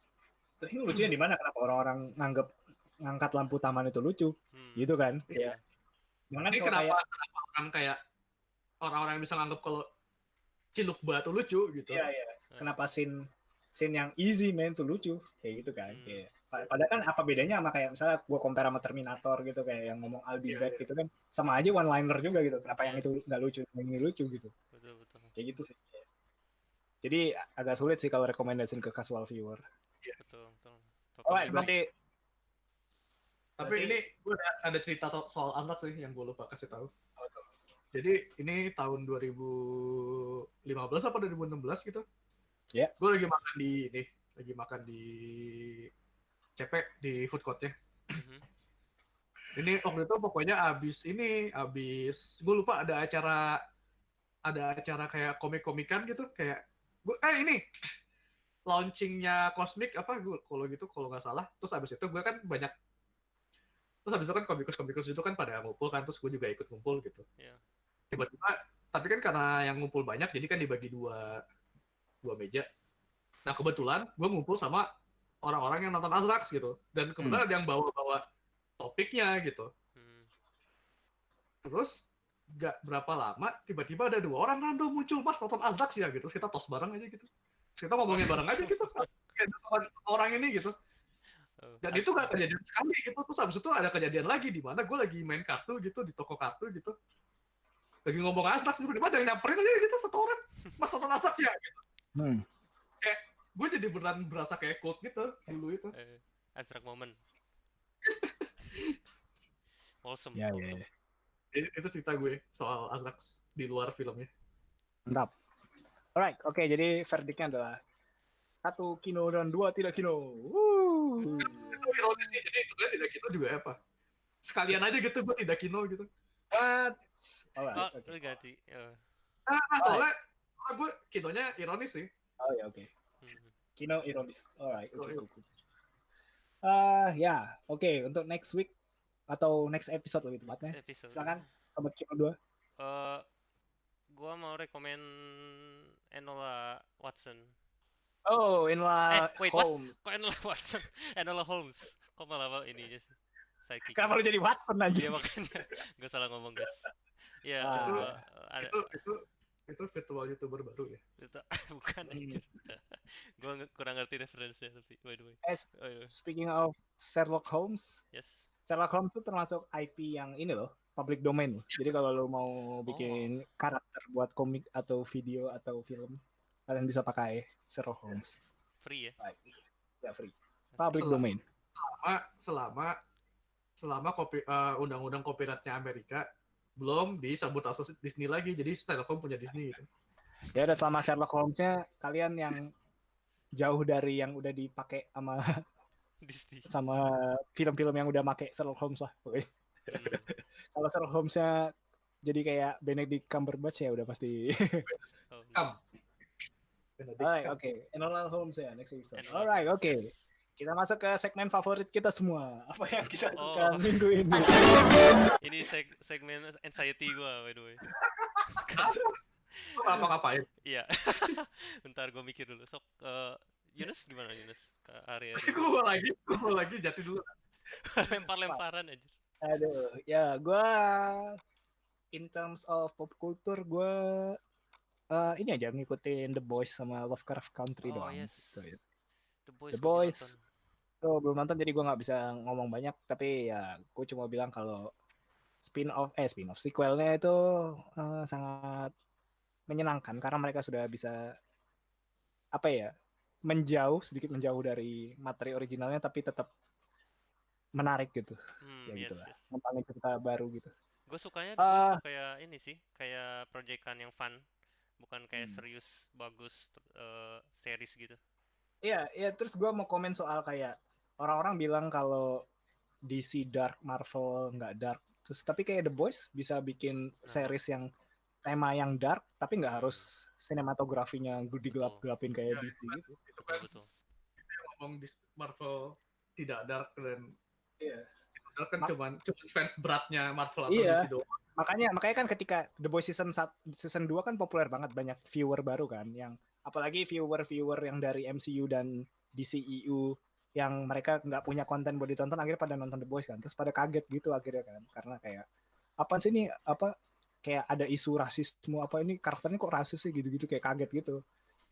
terus ini lucunya di mana, kenapa orang-orang ngangkat lampu taman itu lucu gitu kan. Kayak ini kenapa orang kayak orang-orang yang bisa nganggap kalau Ciluk Batu lucu gitu. Iya. Kenapa scene yang easy man tuh lucu kayak gitu kan. Kayak padahal kan apa bedanya sama kayak misalnya gue compare sama Terminator gitu, kayak yang ngomong I'll be back gitu kan, sama aja one liner juga gitu. Kenapa yang itu nggak lucu, yang ini lucu gitu. Betul. Kayak gitu sih. Jadi agak sulit sih kalau rekomendasiin ke casual viewer. Betul. Berarti ini gue ada cerita soal Azrak sih yang gue lupa kasih tahu. Jadi ini tahun 2015 apa 2016 gitu. Ya. Gue lagi makan di CP di food court-nya. Ini waktu itu pokoknya abis gue lupa ada acara kayak komik-komikan gitu, kayak ini launchingnya Cosmic apa gue kalau nggak salah. Terus abis itu gue kan komikus itu kan pada ngumpul kan, terus gue juga ikut ngumpul gitu. Tiba-tiba, tapi kan karena yang ngumpul banyak jadi kan dibagi dua meja. Nah kebetulan gue ngumpul sama orang-orang yang nonton Azrax gitu, dan kebetulan ada yang bawa topiknya gitu. Terus gak berapa lama tiba-tiba ada 2 orang random muncul, Mas nonton Azrax ya gitu. Terus kita tos bareng aja gitu. Terus kita ngomongin bareng aja gitu. Kayak orang ini gitu. Dan itu gak kejadian sekali gitu. Terus habis itu ada kejadian lagi di mana gue lagi main kartu gitu di toko kartu gitu. Lagi ngomong Azrax, tiba-tiba ada yang nyamperin aja gitu satu orang. Mas nonton Azrax ya gitu. Kayak gue jadi beneran berasa kayak cult gitu dulu itu. Azrax moment. Awesome. Ya. Itu cerita gue soal Azrax di luar filmnya. Mantap. Alright, oke, jadi verdictnya adalah 1 Kino dan 2 tidak Kino. Itu ironis sih, jadi itu kan tidak Kino juga apa? Sekalian aja gitu gue tidak Kino gitu. What? Alright, lu ganti. Soalnya gue Kinonya ironis sih. Oh ya, oke. Kino ironis. Alright, oke. Oke, untuk next week atau next episode lebih tepatnya. Silakan sobat Kino 2. Gua mau rekomend Enola Watson. Oh, Enola Holmes. Kok Enola Watson? Enola Holmes. Kok malah ini aja sih? Psychic. Kenapa lu jadi Watson aja? Iya makanya gue salah ngomong guys. Iya. Itu virtual YouTuber baru ya? Bukan anjir. Gue kurang ngerti referensinya tapi by the way. Speaking of Sherlock Holmes. Yes. Sherlock Holmes itu termasuk IP yang ini loh, public domain loh. Jadi kalau lo mau bikin karakter buat komik atau video atau film, kalian bisa pakai Sherlock Holmes. Free ya? Ya free. Public domain. Selama undang-undang copyrightnya Amerika belum disabotase Disney lagi, jadi Sherlock Holmes punya Disney gitu. Ya udah, selama Sherlock Holmes-nya kalian yang jauh dari yang udah dipakai sama Disney. Sama film-film yang udah make Sherlock Holmes lah. Kalau Sherlock Holmes-nya jadi kayak Benedict Cumberbatch ya udah pasti. Alright, oke. Enola Holmes ya next episode. Alright, oke. Kita masuk ke segmen favorit kita semua. Apa yang kita lakukan minggu ini? Ini segmen anxiety gua by the way. Apa-ngapain? Iya. Bentar gue mikir dulu. Sok Yunus gimana Yunus? Ke area. Gue lagi jati dulu. Lempar-lemparan aja. Aduh, ya gue in terms of pop culture gue ini aja ngikutin The Boys sama Lovecraft Country doang. Yes. Gitu, ya. The Boys. Belum nonton jadi gue nggak bisa ngomong banyak, tapi ya gue cuma bilang kalau spin-off sequelnya itu sangat menyenangkan karena mereka sudah bisa apa ya sedikit menjauh dari materi originalnya tapi tetap menarik gitu. Ya gitulah. Ngembangin cerita baru gitu. Gue sukanya tuh kayak ini sih, kayak proyekan yang fun, bukan kayak serius bagus series gitu. Iya, terus gue mau komen soal kayak orang-orang bilang kalau DC dark, Marvel nggak dark. Terus tapi kayak The Boys bisa bikin series yang tema yang dark tapi nggak harus sinematografinya digelap-gelapin kayak DC gitu. Betul. Ngomong di Marvel tidak dark dan dark kan cuma fans beratnya Marvel atau DC doang. Makanya kan ketika The Boys season 2 kan populer banget, banyak viewer baru kan, yang apalagi viewer yang dari MCU dan DCEU yang mereka nggak punya konten buat ditonton akhirnya pada nonton The Boys kan, terus pada kaget gitu akhirnya kan, karena kayak apa sih ini kayak ada isu rasisme ini karakternya kok rasis sih gitu-gitu, kayak kaget gitu.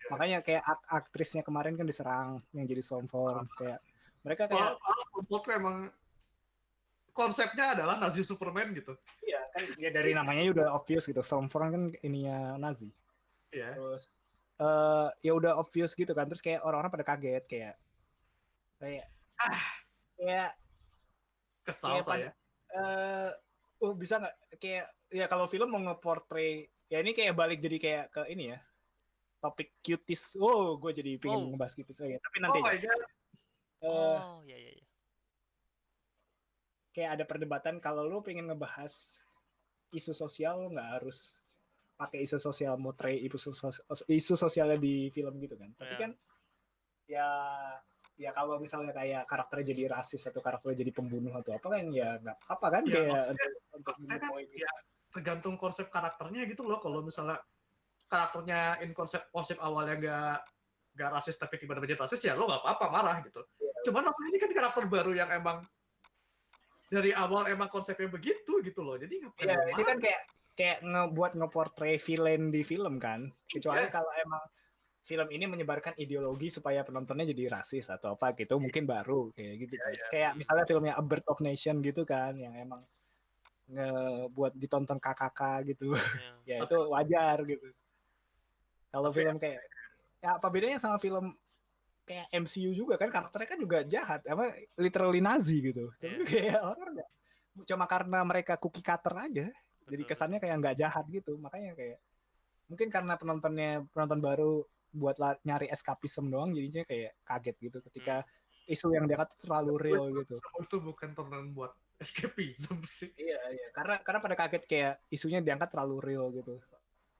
Makanya kayak aktrisnya kemarin kan diserang yang jadi Stormfront, kayak mereka kayak Stormfront emang konsepnya adalah Nazi Superman gitu. Iya kan ya dari namanya udah obvious gitu, Stormfront kan ininya Nazi. Iya. Terus ya udah obvious gitu kan, terus kayak orang-orang pada kaget kayak kesal saya. Bisa nggak kayak ya kalau film mau nge-portray ya ini kayak balik jadi kayak ke ini ya topik cuties. Gue jadi pengen ngebahas cuties ya, tapi nanti aja. Iya. Kayak ada perdebatan kalau lu pengen ngebahas isu sosial nggak harus pakai isu sosial, motray isu sosialnya di film gitu kan. Tapi kan ya kalau misalnya kayak karakternya jadi rasis atau karakternya jadi pembunuh atau apa kan ya nggak apa kan ya, kayak untuk kan ya tergantung konsep karakternya gitu loh. Kalau misalnya karakternya konsep awalnya nggak rasis tapi tiba-tiba jadi rasis ya lo nggak apa-apa marah gitu. Cuman ini kan karakter baru yang emang dari awal emang konsepnya begitu gitu loh. Jadi ini kan kayak nge-portray villain di film kan. Kecuali kalau emang film ini menyebarkan ideologi supaya penontonnya jadi rasis atau apa gitu, mungkin baru kayak gitu kan. Kayak misalnya filmnya A Birth of Nation gitu kan, yang emang ngebuat ditonton KKK gitu. Ya itu wajar gitu. Kalau film kayak ya apa bedanya sama film kayak MCU juga kan, karakternya kan juga jahat, literally Nazi gitu. Tapi kayak orang cuma karena mereka cookie cutter aja, jadi kesannya kayak nggak jahat gitu. Makanya kayak mungkin karena penonton baru buat nyari eskapisme doang, jadinya kayak kaget gitu ketika isu yang diangkat terlalu real gitu. Itu bukan tontonan buat eskapisme sih. Iya. Karena pada kaget kayak isunya diangkat terlalu real gitu.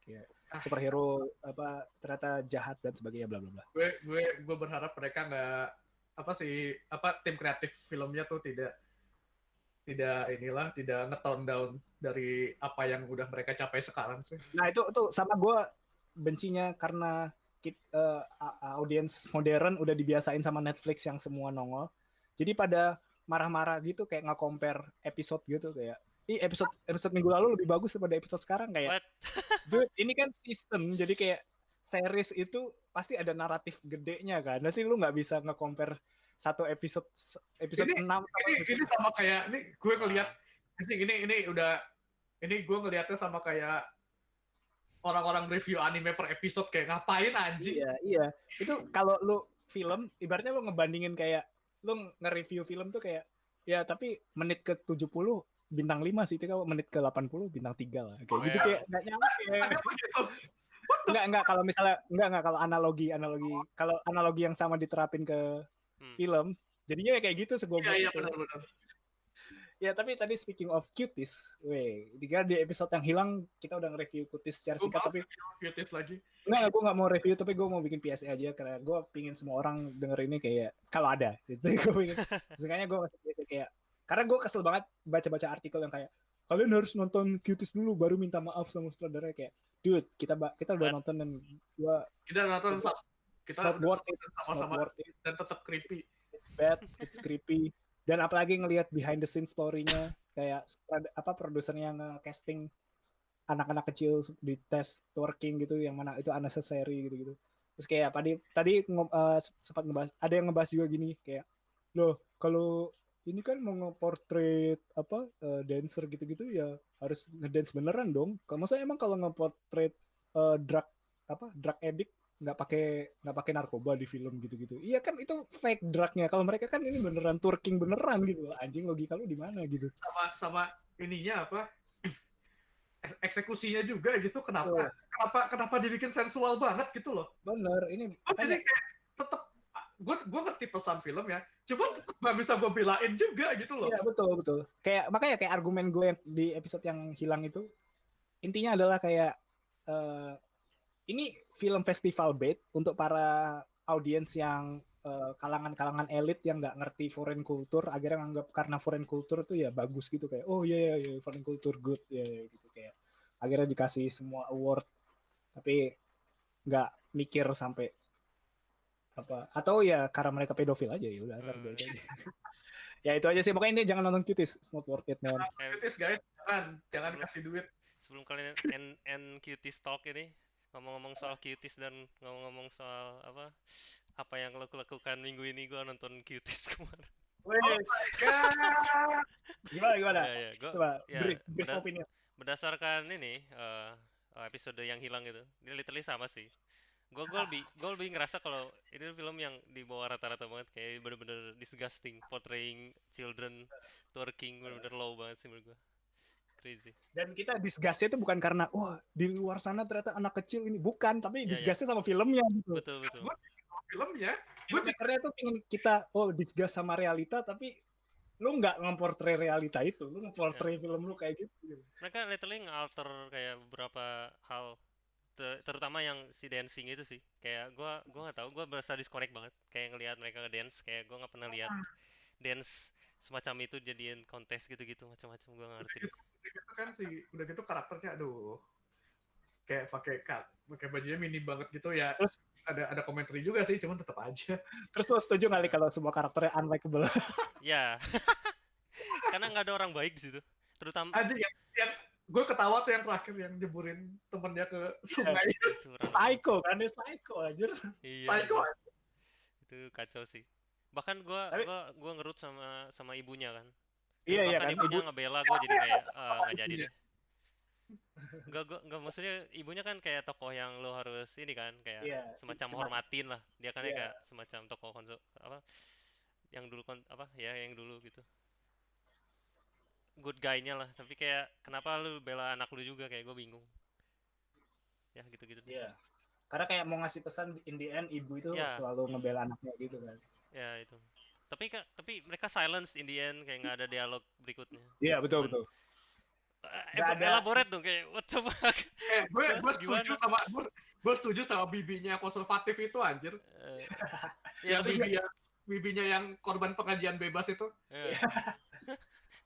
Kayak superhero ternyata jahat dan sebagainya bla bla bla. Gue berharap mereka nggak tim kreatif filmnya tuh tidak nge-tone down dari apa yang udah mereka capai sekarang sih. Nah itu sama gue bencinya karena audiens modern udah dibiasain sama Netflix yang semua nongol. Jadi pada marah-marah gitu kayak nge-compare episode gitu kayak episode minggu lalu lebih bagus daripada episode sekarang kayak. Dude, ini kan season, jadi kayak series itu pasti ada naratif gedenya kan. Nanti lu nggak bisa nge-compare satu episode 6 sama ini sama kayak ini gue ngelihat ini gue ngelihatnya sama kayak orang-orang review anime per episode kayak ngapain anjing. Iya. Itu kalau lu film ibaratnya lu ngebandingin kayak lu nge-review film tuh kayak ya tapi menit ke 70 bintang 5 sih, itu kalau menit ke 80 bintang 3 lah kayak gitu kayak enggak nyampe. Enggak kalau misalnya kalau analogi kalau analogi yang sama diterapin ke film jadinya kayak gitu segoblok gitu. Iya, benar. Ya tapi tadi speaking of cuties, di episode yang hilang kita udah nge-review cuties secara singkat tapi cuties lagi. Enggak, gue nggak mau review tapi gue mau bikin PSA aja karena gue pingin semua orang denger ini kayak kalau ada gitu. Gue pingin sesungguhnya gue masih PSA kayak karena gue kesel banget baca-baca artikel yang kayak kalian harus nonton cuties dulu baru minta maaf sama sutradara, kayak dude kita udah nonton dan kita nonton kita worth it dan tetap creepy. It's bad, it's creepy, dan apalagi ngelihat behind the scene story-nya kayak produsernya nge-casting anak-anak kecil di tes twerking gitu yang mana itu unnecessary gitu-gitu. Terus kayak tadi sempat ngebahas, ada yang ngebahas juga gini kayak, loh kalau ini kan mau ngeportrait dancer gitu-gitu ya harus ngedance beneran dong. Maksudnya emang kalau ngeportrait drug addict nggak pakai narkoba di film gitu-gitu. Iya kan itu fake drugnya. Kalau mereka kan ini beneran twerking beneran gitu. Anjing logika lu di mana gitu. Sama ininya apa? Eksekusinya juga gitu. Kenapa dibikin sensual banget gitu loh. Bener, ini jadi kayak tetap gue ngerti pesan film ya, cuma nggak bisa gue belain juga gitu loh. Iya betul. Makanya kayak argumen gue yang di episode yang hilang itu intinya adalah kayak ini film festival bait untuk para audiens yang kalangan-kalangan elit yang nggak ngerti foreign culture, akhirnya nganggap karena foreign culture tuh ya bagus gitu kayak oh iya foreign culture good ya gitu kayak akhirnya dikasih semua award tapi nggak mikir sampai apa atau ya karena mereka pedofil aja ya udah ya itu aja sih pokoknya ini jangan nonton Cuties, it's not worth it man. Cuties guys, jangan kasih duit. Sebelum kalian end Cuties talk ini ngomong-ngomong soal Cuties dan ngomong-ngomong soal apa yang lo lakukan minggu ini, gue nonton Cuties kemarin. Wes. Gimana? Coba brief opinion. Berdasarkan ini episode yang hilang itu, ini literally sama sih. Gue lebih ngerasa kalau ini film yang di bawah rata-rata banget, kayak bener-bener disgusting, portraying children twerking, bener-bener low banget sih menurut gue. Crazy. Dan kita disgustnya itu bukan karena wah di luar sana ternyata anak kecil ini, bukan, tapi disgustnya sama filmnya gitu. Betul. Filmnya, gue mikirnya tuh pengen kita disgust sama realita, tapi lu nggak nge-portray realita itu, lu nge-portray film lu kayak gitu. Mereka literally nge-alter kayak beberapa hal, terutama yang si dancing itu sih. Kayak gue nggak tahu, gue berasa disconnect banget. Kayak ngelihat mereka nge-dance, kayak gue nggak pernah lihat dance semacam itu jadiin kontes gitu-gitu macam-macam, gue nggak ngerti. Itu kan sih, udah gitu karakternya aduh, kayak pakai bajunya mini banget gitu ya. Terus ada komentari juga sih, cuman tetap aja. Terus lo setuju nggak kalau semua karakternya unlikable? Ya, karena nggak ada orang baik di situ. Terutama aja yang gue ketawa tuh yang terakhir yang jeburin temennya ke sungai. Psycho kan, dia psycho aja. Iya, psycho. Itu kacau sih. Bahkan gue ngerut sama ibunya kan. Iya kan. Ibunya ngebela gue jadi kayak nggak jadi deh. Gak maksudnya ibunya kan kayak tokoh yang lo harus ini kan kayak semacam hormatin lah. Dia kan kayak semacam tokoh yang dulu yang dulu gitu. Good guy-nya lah, tapi kayak kenapa lu bela anak lu juga, kayak gue bingung. Ya gitu-gitu. Iya. Karena kayak mau ngasih pesan in the end ibu itu selalu ngebela anaknya gitu kan. Ya itu. Tapi mereka silence in the end, kayak nggak ada dialog berikutnya. Iya betul. Elaborate dong kayak what the fuck. Gue setuju sama bibinya konservatif itu anjir. Yang bibinya yang korban pengajian bebas itu.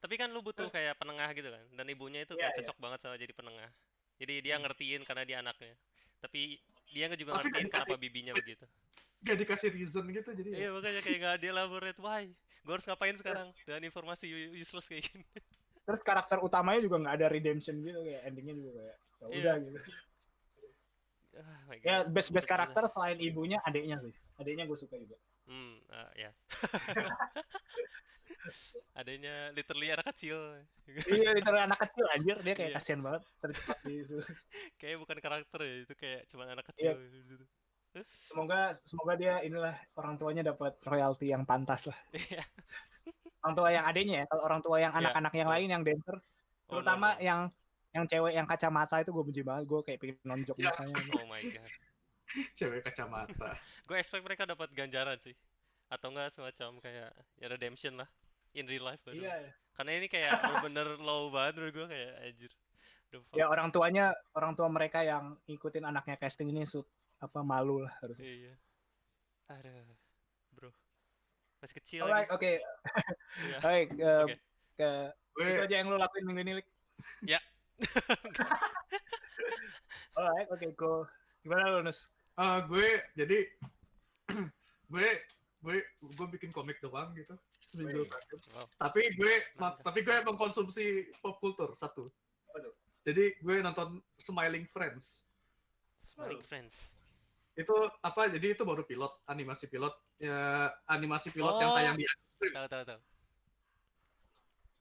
Tapi kan lu butuh kayak penengah gitu kan, dan ibunya itu kayak cocok banget sama jadi penengah. Jadi dia ngertiin karena dia anaknya. Tapi dia juga ngertiin kenapa bibinya begitu. Gak dikasih reason gitu jadi. Iya makanya kayak gak elaborate why. Gue harus ngapain sekarang dengan informasi useless kayak gini. Terus karakter utamanya juga nggak ada redemption gitu, kayak endingnya juga kayak udah gitu. Ya best karakter selain ibunya adiknya sih. Adiknya gue suka juga. Ya. Adanya literally anak kecil. Iya, literally anak kecil anjir, dia kayak kasihan banget terjebak di situ. Kayak bukan karakter ya, itu kayak cuma anak kecil gitu. Semoga dia inilah orang tuanya dapat royalti yang pantas lah. Orang tua yang adiknya ya, kalau orang tua yang anak-anak yang lain yang dancer, terutama yang cewek yang kacamata itu gue benci banget, gue kayak pengen nonjok mukanya. Oh my god. Cewek kacamata. Gue expect mereka dapat ganjaran sih. Atau enggak semacam kayak redemption lah in real life baru. Iya. Karena ini kayak bener low banget menurut gue, kayak anjir. Ya orang tua mereka yang ngikutin anaknya casting ini malu lah harusnya. Iya. Aduh, bro. Masih kecil. Alright, oke. Baik, itu aja yang lo lakuin minggu ini, Lik. Ya. Alright, oke, cool. Gimana lo, Nus? Gue bikin komik doang gitu. Tapi gue mengkonsumsi pop culture satu. Jadi gue nonton Smiling Friends. Smiling Friends. Itu apa? Jadi itu baru pilot, animasi pilot yang tayang di Tahu.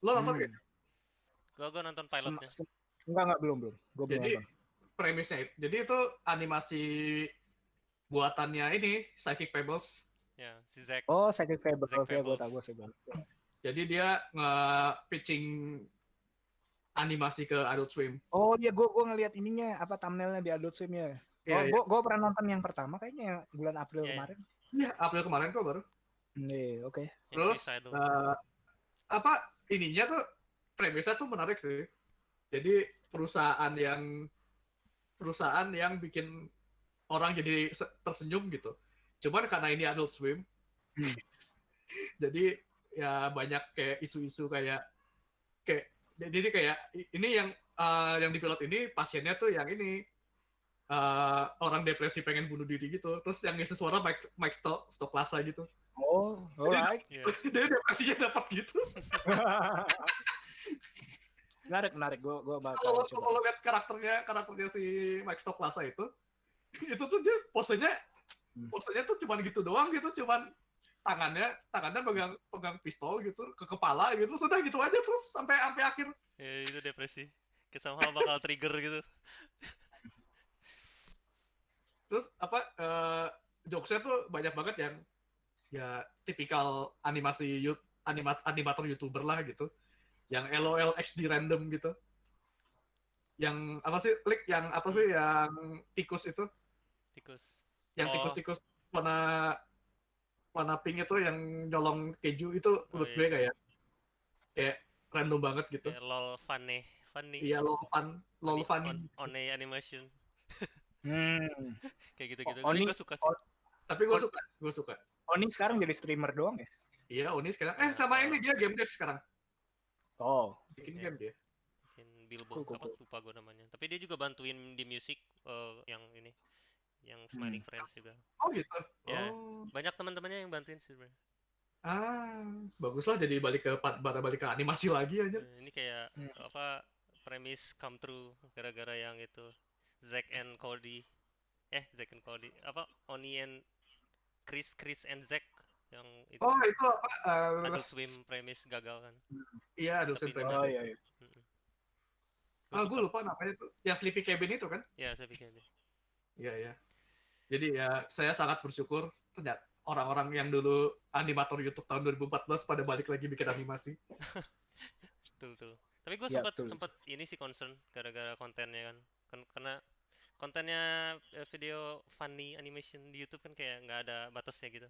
Lo nonton gak? Gue nonton pilotnya. Enggak belum. Gue belum nonton. Premisnya, jadi itu animasi buatannya ini Psychic Fables. Ya, si Zack. Oh, Psychic Fables. Ya, gue tahu. Jadi dia nge-pitching animasi ke Adult Swim. Oh iya, gue ngelihat ininya, apa thumbnailnya di Adult Swim ya. Gue pernah nonton yang pertama kayaknya bulan April kemarin. Iya, April kemarin kok baru. Oke. Terus apa ininya tuh premisnya tuh menarik sih. Jadi perusahaan yang bikin orang jadi tersenyum gitu. Cuman karena ini Adult Swim, jadi ya banyak kayak isu-isu kayak jadi kayak ini yang di pilot ini pasiennya tuh yang ini orang depresi pengen bunuh diri gitu. Terus yang ngisi suara Mike Stoklasa gitu. Oh, alright. Dia depresinya dapat gitu. Menarik. Gue bakal coba. Kalau lihat karakternya si Mike Stoklasa itu tuh dia posenya tuh cuman gitu doang gitu, cuman tangannya pegang pistol gitu ke kepala gitu, sudah gitu aja terus sampai akhir. Ya itu depresi. Somehow bakal trigger gitu. Terus apa jokesnya tuh banyak banget yang ya tipikal animator YouTuber lah gitu. Yang LOL XD random gitu. Yang apa sih? Yang tikus itu? Yang tikus warna pink itu yang nyolong keju itu menurut gue kayak random banget gitu. Yeah, lol funny. Iya, lol funny. One animation. Kayak gitu-gitu. Oni gue suka sih. Tapi gue suka. Oni sekarang jadi streamer doang ya? Iya, Oni sekarang. Sama ini dia game dev sekarang. Oh. Bikin game dia. Bikin Bilbo, lupa gue namanya. Tapi dia juga bantuin di musik yang ini. Yang Smiling Friends juga. Oh gitu? Ya, banyak teman-temannya yang bantuin sih sebenarnya. Bagus lah, jadi balik ke animasi lagi aja. Ini kayak premis come true gara-gara yang itu Zack and Cody. Oni and Chris and Zack yang itu. Oh, itu apa? Adult Swim premis gagal kan. Iya, Adult Swim premis. Oh iya. Gue lupa namanya tuh. Yang Sleepy Cabin itu kan? Iya, Sleepy Cabin. Iya. Jadi ya saya sangat bersyukur ternyata orang-orang yang dulu animator YouTube tahun 2014 pada balik lagi bikin animasi. Betul. Tapi gue sempat ini sih concern gara-gara kontennya kan. Karena kontennya video funny animation di YouTube kan kayak nggak ada batasnya gitu.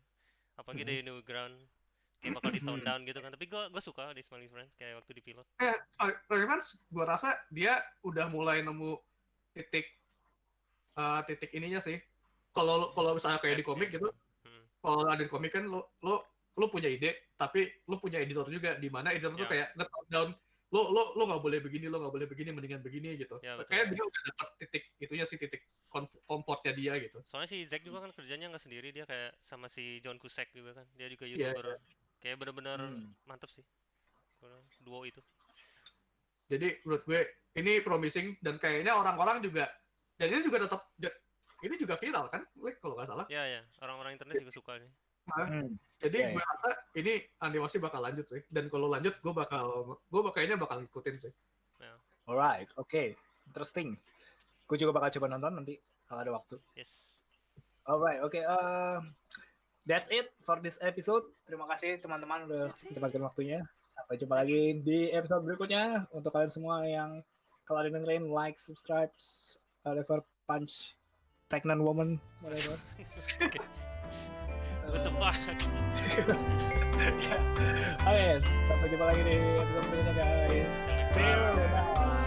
Apalagi dari Newground kayak bakal di tone down gitu kan. Tapi gue suka di Smiling Friends kayak waktu di pilot. Smiling Friends gue rasa dia udah mulai nemu titik ininya sih. Kalau misalnya kayak di komik gitu, kalau ada di komik kan lo punya ide, tapi lo punya editor juga, di mana editor tuh kayak nge-tone down, lo nggak boleh begini, mendingan begini gitu. Kayak dia udah dapat titik itunya sih, titik komfortnya dia gitu. Soalnya si Zack juga kan kerjanya nggak sendiri, dia kayak sama si John Cusack juga kan, dia juga YouTuber. Kayak benar-benar mantep sih duo itu. Jadi menurut gue ini promising, dan kayaknya orang-orang juga, dan ini juga tetap ini juga viral kan, kalau nggak salah. Iya. Orang-orang internet juga suka nih. Jadi gue rasa ini animasi bakal lanjut sih. Dan kalau lanjut, gue kayaknya bakal ngikutin sih. Alright, oke. Interesting. Gue juga bakal coba nonton nanti kalau ada waktu. Yes. Alright, oke. That's it for this episode. Terima kasih teman-teman udah menyempatkan waktunya. Sampai jumpa lagi di episode berikutnya. Untuk kalian semua yang kalau ada dengerin, like, subscribe, whatever, punch pregnant woman, whatever. What the fuck? Oke, sampai jumpa lagi di episode berikutnya guys. See you. Bye.